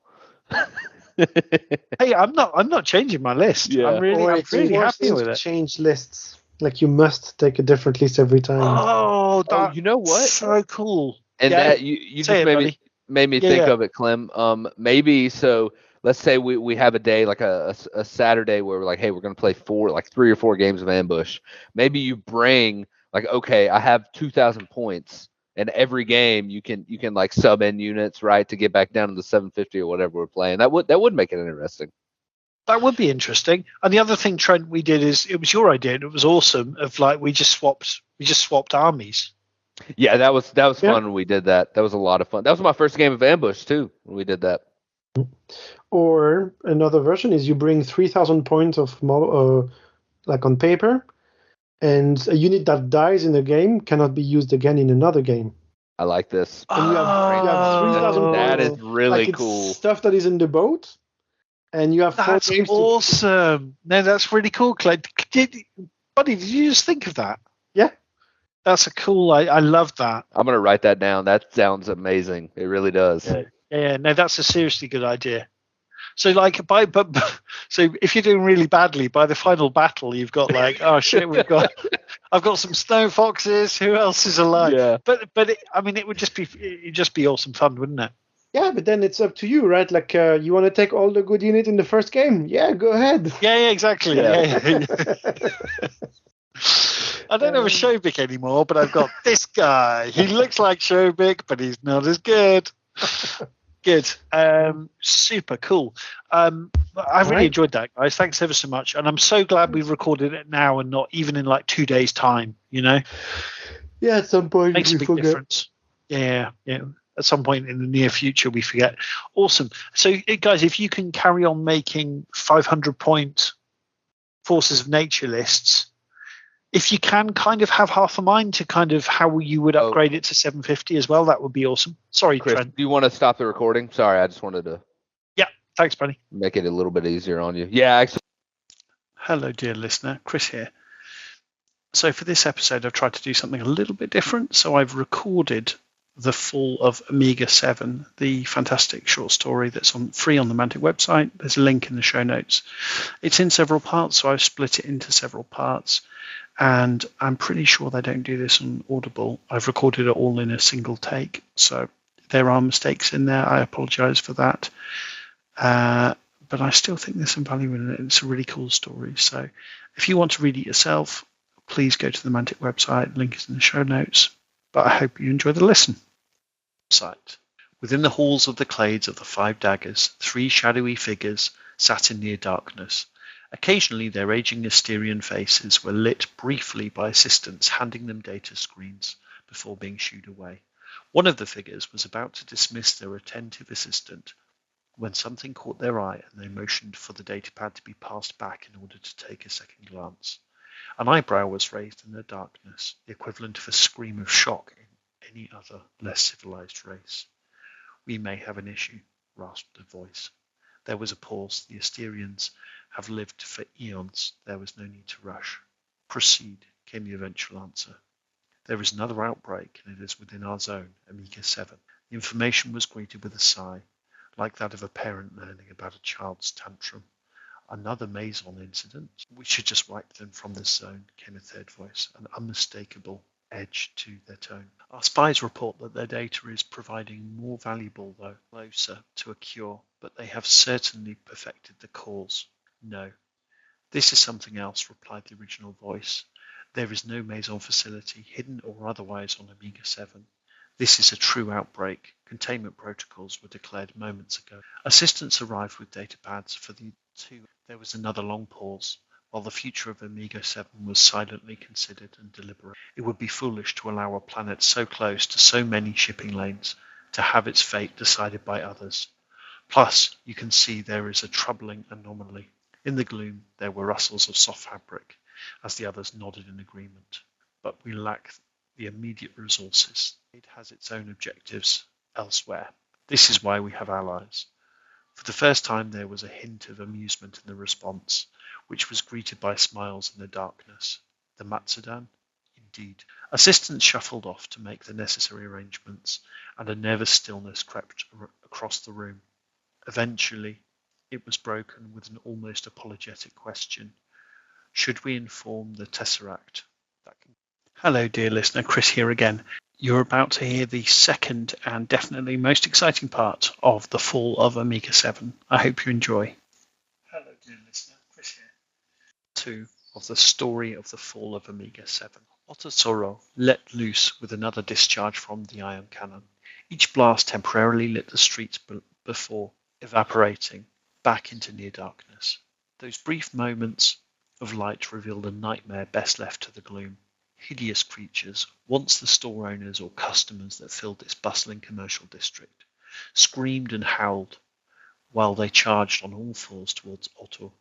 Hey, I'm not changing my list. Yeah. I'm really happy with it. Change lists. Like you must take a different list every time. Oh, you know what? So cool. And that you just made me think of it, Clem. Maybe so. Let's say we have a day like a Saturday where we're like, hey, we're gonna play 3 or 4 games of ambush. Maybe you bring like, okay, I have 2,000 points, and every game you can like sub in units, right, to get back down to the 750 or whatever we're playing. That would make it interesting. That would be interesting. And the other thing, Trent, we did is it was your idea, and it was awesome. Of like we just swapped armies. Yeah, that was fun when we did that. That was a lot of fun. That was my first game of ambush too when we did that. Or another version is you bring 3,000 points of like on paper, and a unit that dies in the game cannot be used again in another game. I like this. And you have 3,000 points. That is really like cool. Stuff that is in the boat, and you have 4 That's games. awesome. No, that's really cool, Clay. Did you just think of that? Yeah. That's a cool. I love that. I'm gonna write that down. That sounds amazing. It really does. Yeah. No, that's a seriously good idea. So like so if you're doing really badly by the final battle, you've got like, oh shit, I've got some snow foxes. Who else is alive? Yeah. But it would just be awesome fun, wouldn't it? Yeah, but then it's up to you, right? Like, you want to take all the good unit in the first game? Yeah, go ahead. Yeah, exactly. Yeah. I don't have a Shobik anymore, but I've got this guy. He looks like Shobik, but he's not as good. Good. Super cool. I really enjoyed that, guys. Thanks ever so much. And I'm so glad we've recorded it now and not even in like 2 days' time, Yeah, at some point makes a big difference. Yeah. At some point in the near future, we forget. Awesome. So, guys, if you can carry on making 500-point Forces of Nature lists, if you can kind of have half a mind to kind of how you would upgrade it to 750 as well, that would be awesome. Sorry, Chris, Trent. do you want to stop the recording? Sorry, I just wanted to. Yeah, thanks, buddy. Make it a little bit easier on you. Yeah, actually. Hello, dear listener. Chris here. So for this episode, I've tried to do something a little bit different. So I've recorded the full of Amiga 7, the fantastic short story that's free on the Mantic website. There's a link in the show notes. It's in several parts, so I've split it into several parts. And I'm pretty sure they don't do this on Audible. I've recorded it all in a single take. So there are mistakes in there. I apologize for that. But I still think there's some value in it. It's a really cool story. So if you want to read it yourself, please go to the Mantic website. Link is in the show notes. But I hope you enjoy the listen. Site. Within the halls of the Clades of the Five Daggers, 3 shadowy figures sat in near darkness. Occasionally their aging Asterian faces were lit briefly by assistants handing them data screens before being shooed away. One of the figures was about to dismiss their attentive assistant when something caught their eye and they motioned for the datapad to be passed back in order to take a second glance. An eyebrow was raised in the darkness, the equivalent of a scream of shock in any other less civilized race. "We may have an issue," rasped the voice. There was a pause. The Asterians have lived for eons. There was no need to rush. Proceed, came the eventual answer. There is another outbreak, and it is within our zone, Amiga 7. The information was greeted with a sigh, like that of a parent learning about a child's tantrum. Another Maison incident. We should just wipe them from this zone, came a third voice, an unmistakable edge to their tone. Our spies report that their data is proving more valuable, though closer to a cure, but they have certainly perfected the cause. No. This is something else, replied the original voice. There is no Maison facility, hidden or otherwise, on Amiga 7. This is a true outbreak. Containment protocols were declared moments ago. Assistants arrived with data pads for the two. There was another long pause, while the future of Amiga 7 was silently considered and deliberate. It would be foolish to allow a planet so close to so many shipping lanes to have its fate decided by others. Plus, you can see there is a troubling anomaly. In the gloom, there were rustles of soft fabric, as the others nodded in agreement. But we lack the immediate resources. It has its own objectives elsewhere. This is why we have allies. For the first time there was a hint of amusement in the response, which was greeted by smiles in the darkness. The Matsudan? Indeed. Assistants shuffled off to make the necessary arrangements, and a nervous stillness crept across the room. Eventually, it was broken with an almost apologetic question. Should we inform the Tesseract? Hello, dear listener, Chris here again. You're about to hear the second and definitely most exciting part of the fall of Amiga 7. I hope you enjoy. Hello, dear listener, Chris here. 2 of the story of the fall of Amiga 7. Otosoro let loose with another discharge from the ion cannon. Each blast temporarily lit the streets before evaporating back into near darkness. Those brief moments of light revealed a nightmare best left to the gloom. Hideous creatures, once the store owners or customers that filled its bustling commercial district, screamed and howled while they charged on all fours towards Otto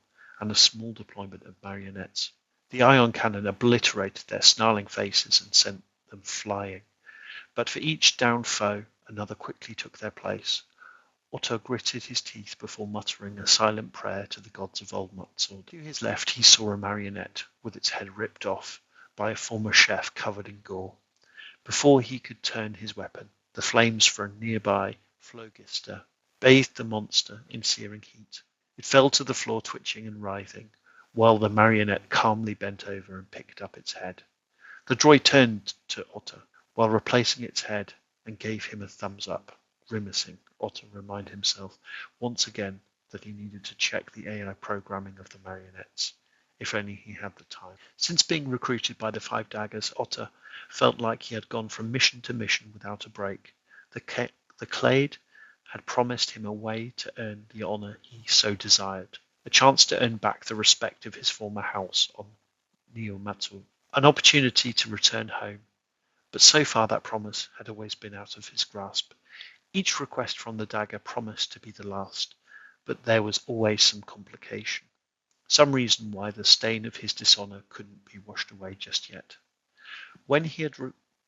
and a small deployment of marionettes. The ion cannon obliterated their snarling faces and sent them flying, but for each downed foe, another quickly took their place. Otto gritted his teeth before muttering a silent prayer to the gods of Old Mutsord. To his left he saw a marionette with its head ripped off by a former chef covered in gore. Before he could turn his weapon, the flames from a nearby phlogister bathed the monster in searing heat. It fell to the floor twitching and writhing, while the marionette calmly bent over and picked up its head. The droid turned to Otto while replacing its head and gave him a thumbs up. Grimacing, Otto reminded himself once again that he needed to check the AI programming of the marionettes. If only he had the time. Since being recruited by the Five Daggers, Otto felt like he had gone from mission to mission without a break. The Clade had promised him a way to earn the honor he so desired, a chance to earn back the respect of his former house on Neo-Matsu, an opportunity to return home. But so far that promise had always been out of his grasp. Each request from the Dagger promised to be the last, but there was always some complication. Some reason why the stain of his dishonor couldn't be washed away just yet. When he had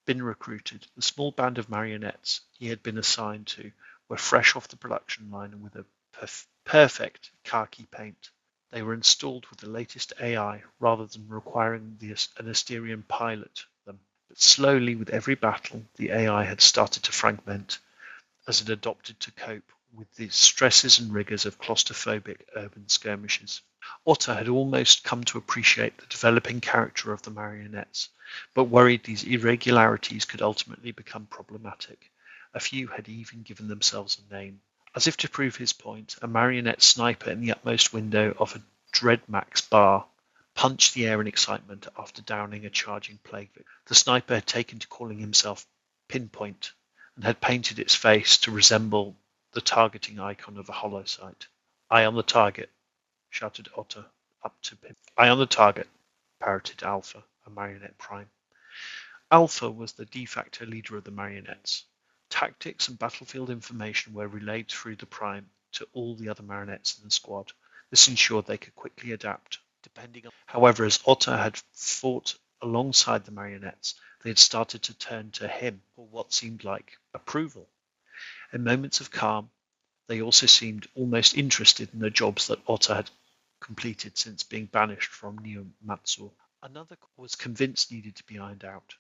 been recruited, the small band of marionettes he had been assigned to were fresh off the production line and with a perfect khaki paint. They were installed with the latest AI rather than requiring an Asterian pilot them. But slowly, with every battle, the AI had started to fragment as it adopted to cope with the stresses and rigors of claustrophobic urban skirmishes. Otto had almost come to appreciate the developing character of the marionettes, but worried these irregularities could ultimately become problematic. A few had even given themselves a name. As if to prove his point, a marionette sniper in the utmost window of a Dreadmax bar punched the air in excitement after downing a charging plague victim. The sniper had taken to calling himself Pinpoint and had painted its face to resemble the targeting icon of a holocyte. Eye on the target, shouted Otto up to Pim. Eye on the target, parroted Alpha, a marionette prime. Alpha was the de facto leader of the marionettes. Tactics and battlefield information were relayed through the prime to all the other marionettes in the squad. This ensured they could quickly adapt, depending on. However, as Otto had fought alongside the marionettes, they had started to turn to him for what seemed like approval. In moments of calm, They also seemed almost interested in the jobs that Otter had completed since being banished from Neo-Matsur. Another was convinced needed to be ironed out.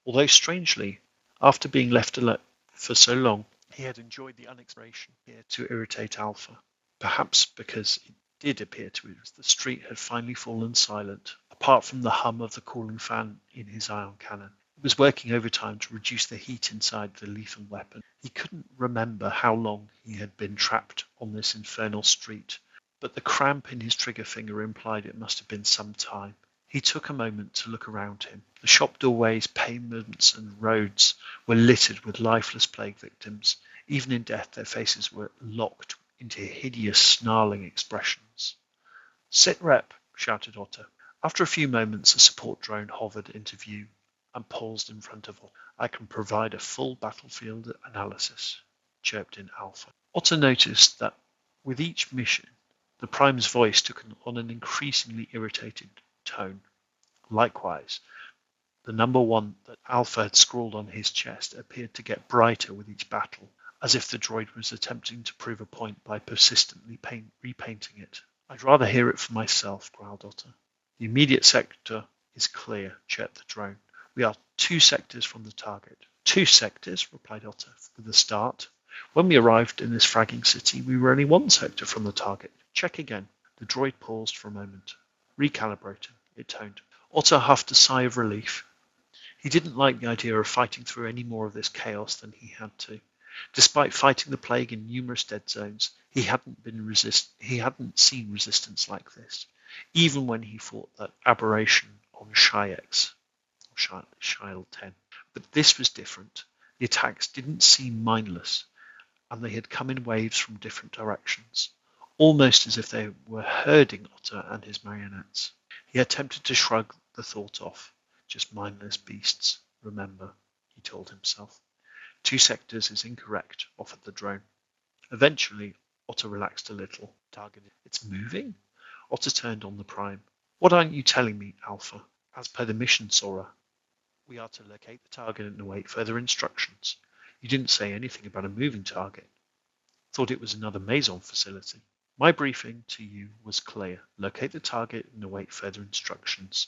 Although strangely, after being left alone for so long, he had enjoyed the unexpiration here to irritate Alpha. Perhaps because it did appear to him the street had finally fallen silent, apart from the hum of the cooling fan in his ion cannon. It was working overtime to reduce the heat inside the lethal weapon. He couldn't remember how long he had been trapped on this infernal street, but the cramp in his trigger finger implied it must have been some time. He took a moment to look around him. The shop doorways, pavements, and roads were littered with lifeless plague victims. Even in death, their faces were locked into hideous, snarling expressions. "Sit rep," shouted Otter. After a few moments, a support drone hovered into view and paused in front of Otter. "I can provide a full battlefield analysis," chirped in Alpha. Otter noticed that with each mission, the Prime's voice took on an increasingly irritated tone. Likewise, the number 1 that Alpha had scrawled on his chest appeared to get brighter with each battle, as if the droid was attempting to prove a point by persistently repainting it. "I'd rather hear it for myself," growled Otter. "The immediate sector is clear," chirped the drone. "We are 2 sectors from the target." "2 sectors," replied Otter with a start. "When we arrived in this fragging city, we were only 1 sector from the target. Check again." The droid paused for a moment. "Recalibrating," it toned. Otter huffed a sigh of relief. He didn't like the idea of fighting through any more of this chaos than he had to. Despite fighting the plague in numerous dead zones, he hadn't seen resistance like this, even when he fought that aberration on Shiex, or Shield 10. But this was different. The attacks didn't seem mindless, and they had come in waves from different directions, almost as if they were herding Otter and his marionettes. He attempted to shrug the thought off. Just mindless beasts, remember, he told himself. 2 sectors is incorrect, offered the drone. Eventually, Otter relaxed a little. Targeted. "It's moving?" Otter turned on the Prime. "What aren't you telling me, Alpha? As per the mission, Sora, we are to locate the target and await further instructions. You didn't say anything about a moving target. Thought it was another Maison facility." "My briefing to you was clear. Locate the target and await further instructions."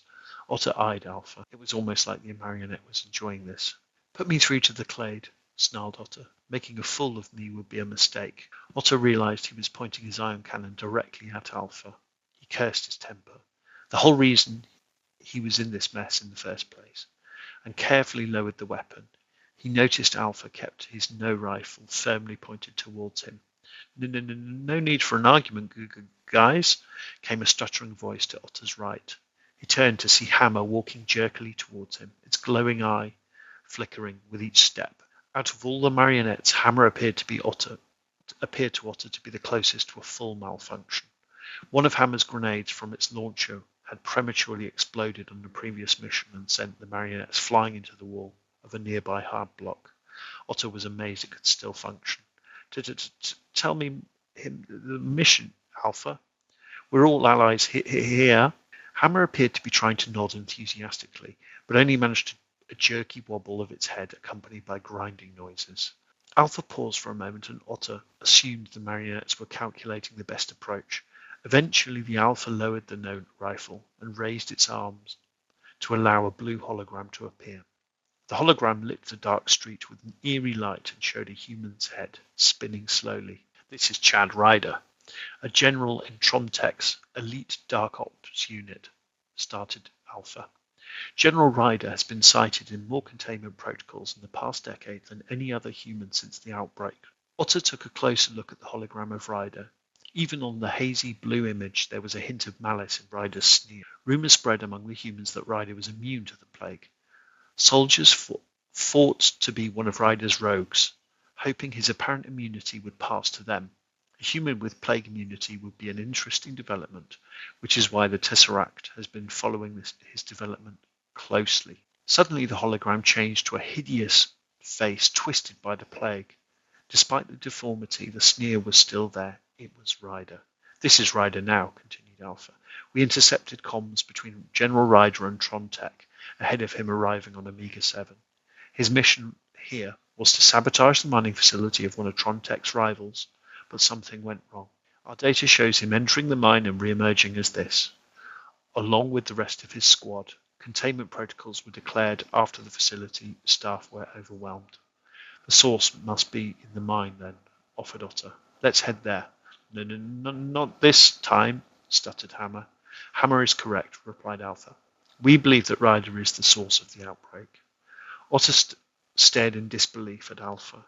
Otter eyed Alpha. It was almost like the marionette was enjoying this. "Put me through to the Clade," snarled Otter. "Making a fool of me would be a mistake." Otter realized he was pointing his ion cannon directly at Alpha. He cursed his temper. The whole reason he was in this mess in the first place, and carefully lowered the weapon. He noticed Alpha kept his no rifle firmly pointed towards him. No need for an argument, guys," came a stuttering voice to Otter's right. He turned to see Hammer walking jerkily towards him, its glowing eye flickering with each step. Out of all the marionettes, Hammer appeared to Otter to be the closest to a full malfunction. One of Hammer's grenades from its launcher had prematurely exploded on the previous mission and sent the marionettes flying into the wall of a nearby hard block. Otter was amazed it could still function. "Tell me the mission, Alpha. We're all allies here." Hammer appeared to be trying to nod enthusiastically, but only managed a jerky wobble of its head accompanied by grinding noises. Alpha paused for a moment, and Otter assumed the marionettes were calculating the best approach. Eventually, the Alpha lowered the no rifle and raised its arms to allow a blue hologram to appear. The hologram lit the dark street with an eerie light and showed a human's head, spinning slowly. "This is Chad Ryder, a general in Tromtech's elite Dark Ops unit," started Alpha. "General Ryder has been cited in more containment protocols in the past decade than any other human since the outbreak." Otter took a closer look at the hologram of Ryder. Even on the hazy blue image, there was a hint of malice in Ryder's sneer. Rumors spread among the humans that Ryder was immune to the plague. Soldiers fought to be one of Ryder's rogues, hoping his apparent immunity would pass to them. A human with plague immunity would be an interesting development, which is why the Tesseract has been following his development closely. Suddenly the hologram changed to a hideous face twisted by the plague. Despite the deformity, the sneer was still there. It was Ryder. "This is Ryder now," continued Alpha. "We intercepted comms between General Ryder and Trontech, ahead of him arriving on Omega 7. His mission here was to sabotage the mining facility of one of Trontech's rivals. but something went wrong. Our data shows him entering the mine and re-emerging as this. Along with the rest of his squad, containment protocols were declared after the facility staff were overwhelmed. The source must be in the mine then, offered Otter. Let's head there. No, not this time, stuttered Hammer. Hammer is correct, replied Alpha. We believe that Ryder is the source of the outbreak. Otter stared in disbelief at Alpha.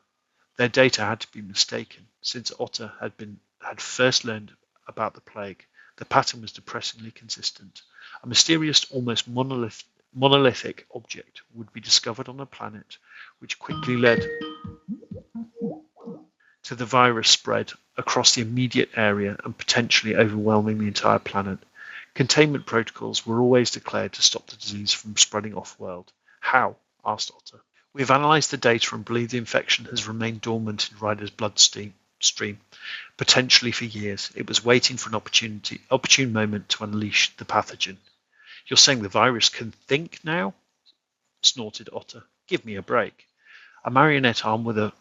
Their data had to be mistaken. Since Otter had first learned about the plague, the pattern was depressingly consistent. A mysterious, almost monolithic object would be discovered on a planet, which quickly led to the virus spread across the immediate area and potentially overwhelming the entire planet. Containment protocols were always declared to stop the disease from spreading off-world. How? Asked Otter. We have analysed the data and believe the infection has remained dormant in Ryder's bloodstream, potentially for years. It was waiting for an opportune moment to unleash the pathogen. You're saying the virus can think now? Snorted Otter. Give me a break. A marionette armed with a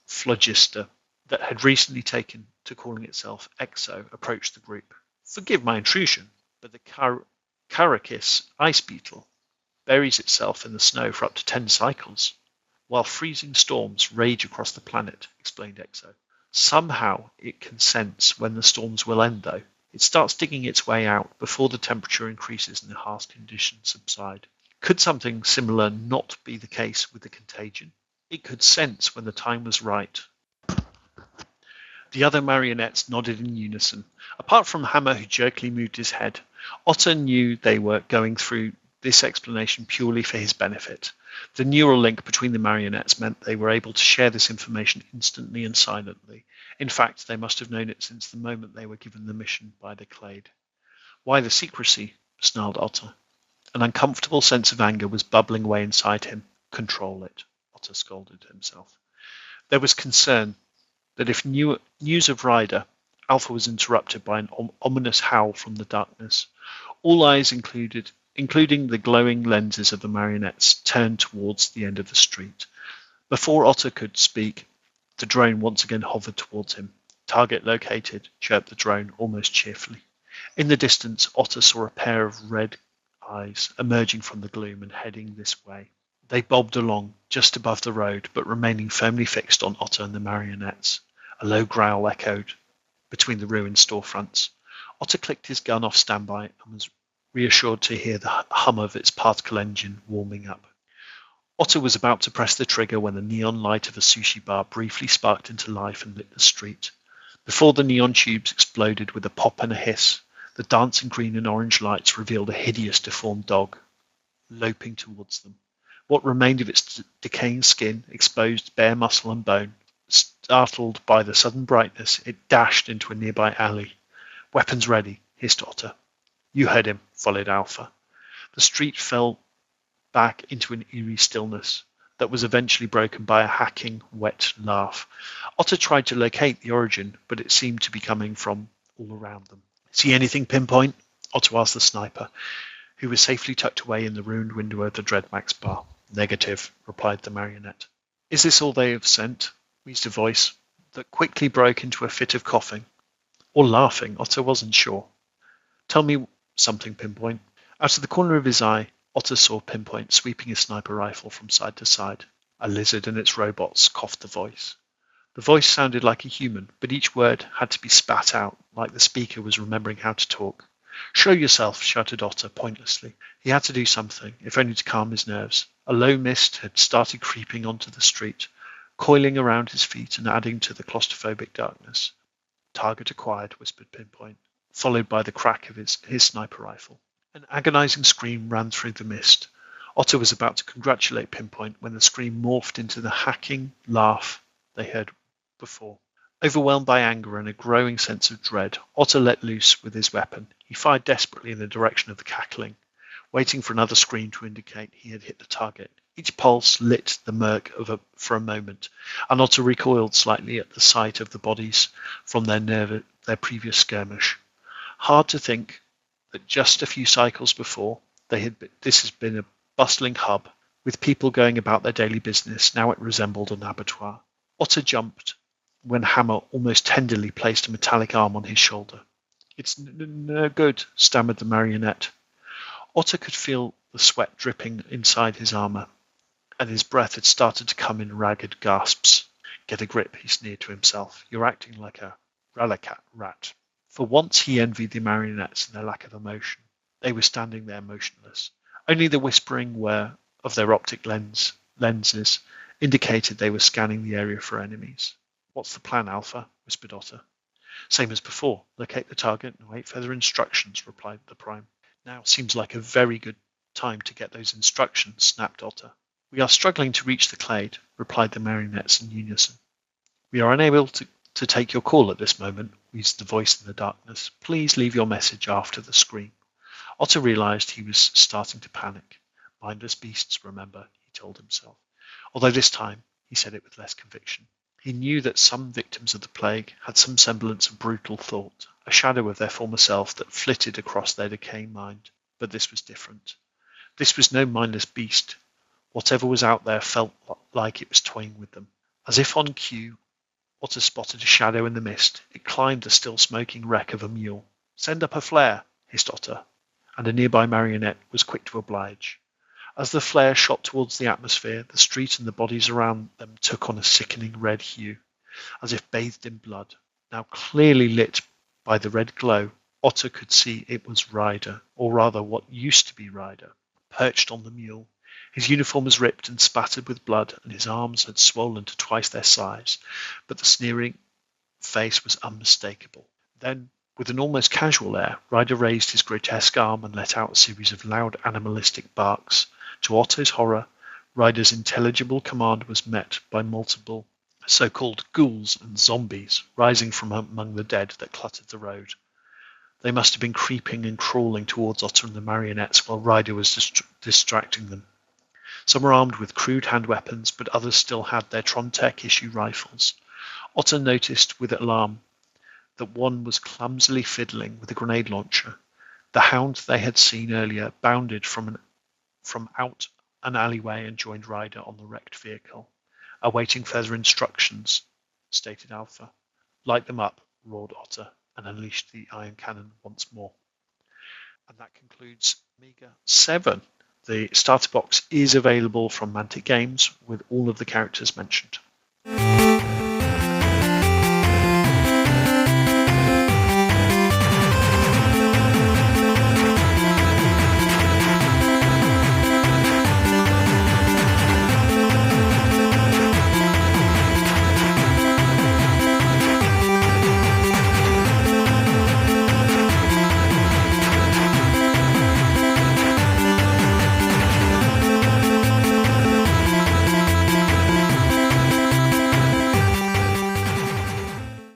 phlogister that had recently taken to calling itself Exo approached the group. Forgive my intrusion, but the Caracus ice beetle buries itself in the snow for up to 10 cycles, while freezing storms rage across the planet, explained Exo. Somehow it can sense when the storms will end, though. It starts digging its way out before the temperature increases and the harsh conditions subside. Could something similar not be the case with the contagion? It could sense when the time was right. The other marionettes nodded in unison. Apart from Hammer, who jerkily moved his head, Otter knew they were going through this explanation purely for his benefit. The neural link between the marionettes meant they were able to share this information instantly and silently. In fact, they must have known it since the moment they were given the mission by the Clade. Why the secrecy? Snarled Otter. An uncomfortable sense of anger was bubbling away inside him. Control it, Otter scolded himself. There was concern that if news of Ryder, Alpha was interrupted by an ominous howl from the darkness. All eyes, including the glowing lenses of the marionettes, turned towards the end of the street. Before Otter could speak, the drone once again hovered towards him. Target located, chirped the drone almost cheerfully. In the distance, Otter saw a pair of red eyes emerging from the gloom and heading this way. They bobbed along, just above the road, but remaining firmly fixed on Otter and the marionettes. A low growl echoed between the ruined storefronts. Otter clicked his gun off standby and was reassured to hear the hum of its particle engine warming up. Otter was about to press the trigger when the neon light of a sushi bar briefly sparked into life and lit the street. Before the neon tubes exploded with a pop and a hiss, the dancing green and orange lights revealed a hideous deformed dog, loping towards them. What remained of its decaying skin, exposed bare muscle and bone. Startled by the sudden brightness, it dashed into a nearby alley. Weapons ready, hissed Otter. You heard him, followed Alpha. The street fell back into an eerie stillness that was eventually broken by a hacking, wet laugh. Otter tried to locate the origin, but it seemed to be coming from all around them. See anything, Pinpoint? Otter asked the sniper, who was safely tucked away in the ruined window of the Dreadmax bar. Negative, replied the marionette. Is this all they have sent? Wheezed a voice that quickly broke into a fit of coughing. Or laughing, Otter wasn't sure. Tell me something, Pinpoint. Out of the corner of his eye, Otter saw Pinpoint sweeping his sniper rifle from side to side. A lizard and its robots, coughed the voice. The voice sounded like a human, but each word had to be spat out, like the speaker was remembering how to talk. Show yourself, shouted Otter pointlessly. He had to do something, if only to calm his nerves. A low mist had started creeping onto the street, coiling around his feet and adding to the claustrophobic darkness. Target acquired, whispered Pinpoint, followed by the crack of his sniper rifle. An agonizing scream ran through the mist. Otter was about to congratulate Pinpoint when the scream morphed into the hacking laugh they heard before. Overwhelmed by anger and a growing sense of dread, Otter let loose with his weapon. He fired desperately in the direction of the cackling, waiting for another scream to indicate he had hit the target. Each pulse lit the murk for a moment, and Otter recoiled slightly at the sight of the bodies from their previous skirmish. Hard to think that just a few cycles before, this had been a bustling hub, with people going about their daily business. Now it resembled an abattoir. Otter jumped when Hammer almost tenderly placed a metallic arm on his shoulder. "It's no good," stammered the marionette. Otter could feel the sweat dripping inside his armor, and his breath had started to come in ragged gasps. "Get a grip," he sneered to himself. "You're acting like a Ralacat rat." For once he envied the marionettes and their lack of emotion. They were standing there motionless. Only the whispering whir of their optic lenses indicated they were scanning the area for enemies. "What's the plan, Alpha?" whispered Otter. "Same as before. Locate the target and wait further instructions," replied the Prime. "Now seems like a very good time to get those instructions," snapped Otter. "We are struggling to reach the clade," replied the marionettes in unison. "We are unable to take your call at this moment," wheezed the voice in the darkness. "Please leave your message after the scream." Otter realized he was starting to panic. Mindless beasts, remember, he told himself. Although this time he said it with less conviction. He knew that some victims of the plague had some semblance of brutal thought, a shadow of their former self that flitted across their decaying mind. But this was different. This was no mindless beast. Whatever was out there felt like it was toying with them. As if on cue, Otter spotted a shadow in the mist. It climbed the still smoking wreck of a mule. "Send up a flare," hissed Otter, and a nearby marionette was quick to oblige. As the flare shot towards the atmosphere, the street and the bodies around them took on a sickening red hue, as if bathed in blood. Now clearly lit by the red glow, Otter could see it was Ryder, or rather what used to be Ryder, perched on the mule. His uniform was ripped and spattered with blood, and his arms had swollen to twice their size, but the sneering face was unmistakable. Then, with an almost casual air, Ryder raised his grotesque arm and let out a series of loud animalistic barks. To Otto's horror, Ryder's intelligible command was met by multiple so-called ghouls and zombies rising from among the dead that cluttered the road. They must have been creeping and crawling towards Otter and the marionettes while Ryder was distracting them. Some were armed with crude hand weapons, but others still had their Trontec issue rifles. Otter noticed with alarm that one was clumsily fiddling with a grenade launcher. The hound they had seen earlier bounded from out an alleyway and joined Ryder on the wrecked vehicle. "Awaiting further instructions," stated Alpha. "Light them up," roared Otter, and unleashed the iron cannon once more. And that concludes Amiga 7. The starter box is available from Mantic Games with all of the characters mentioned.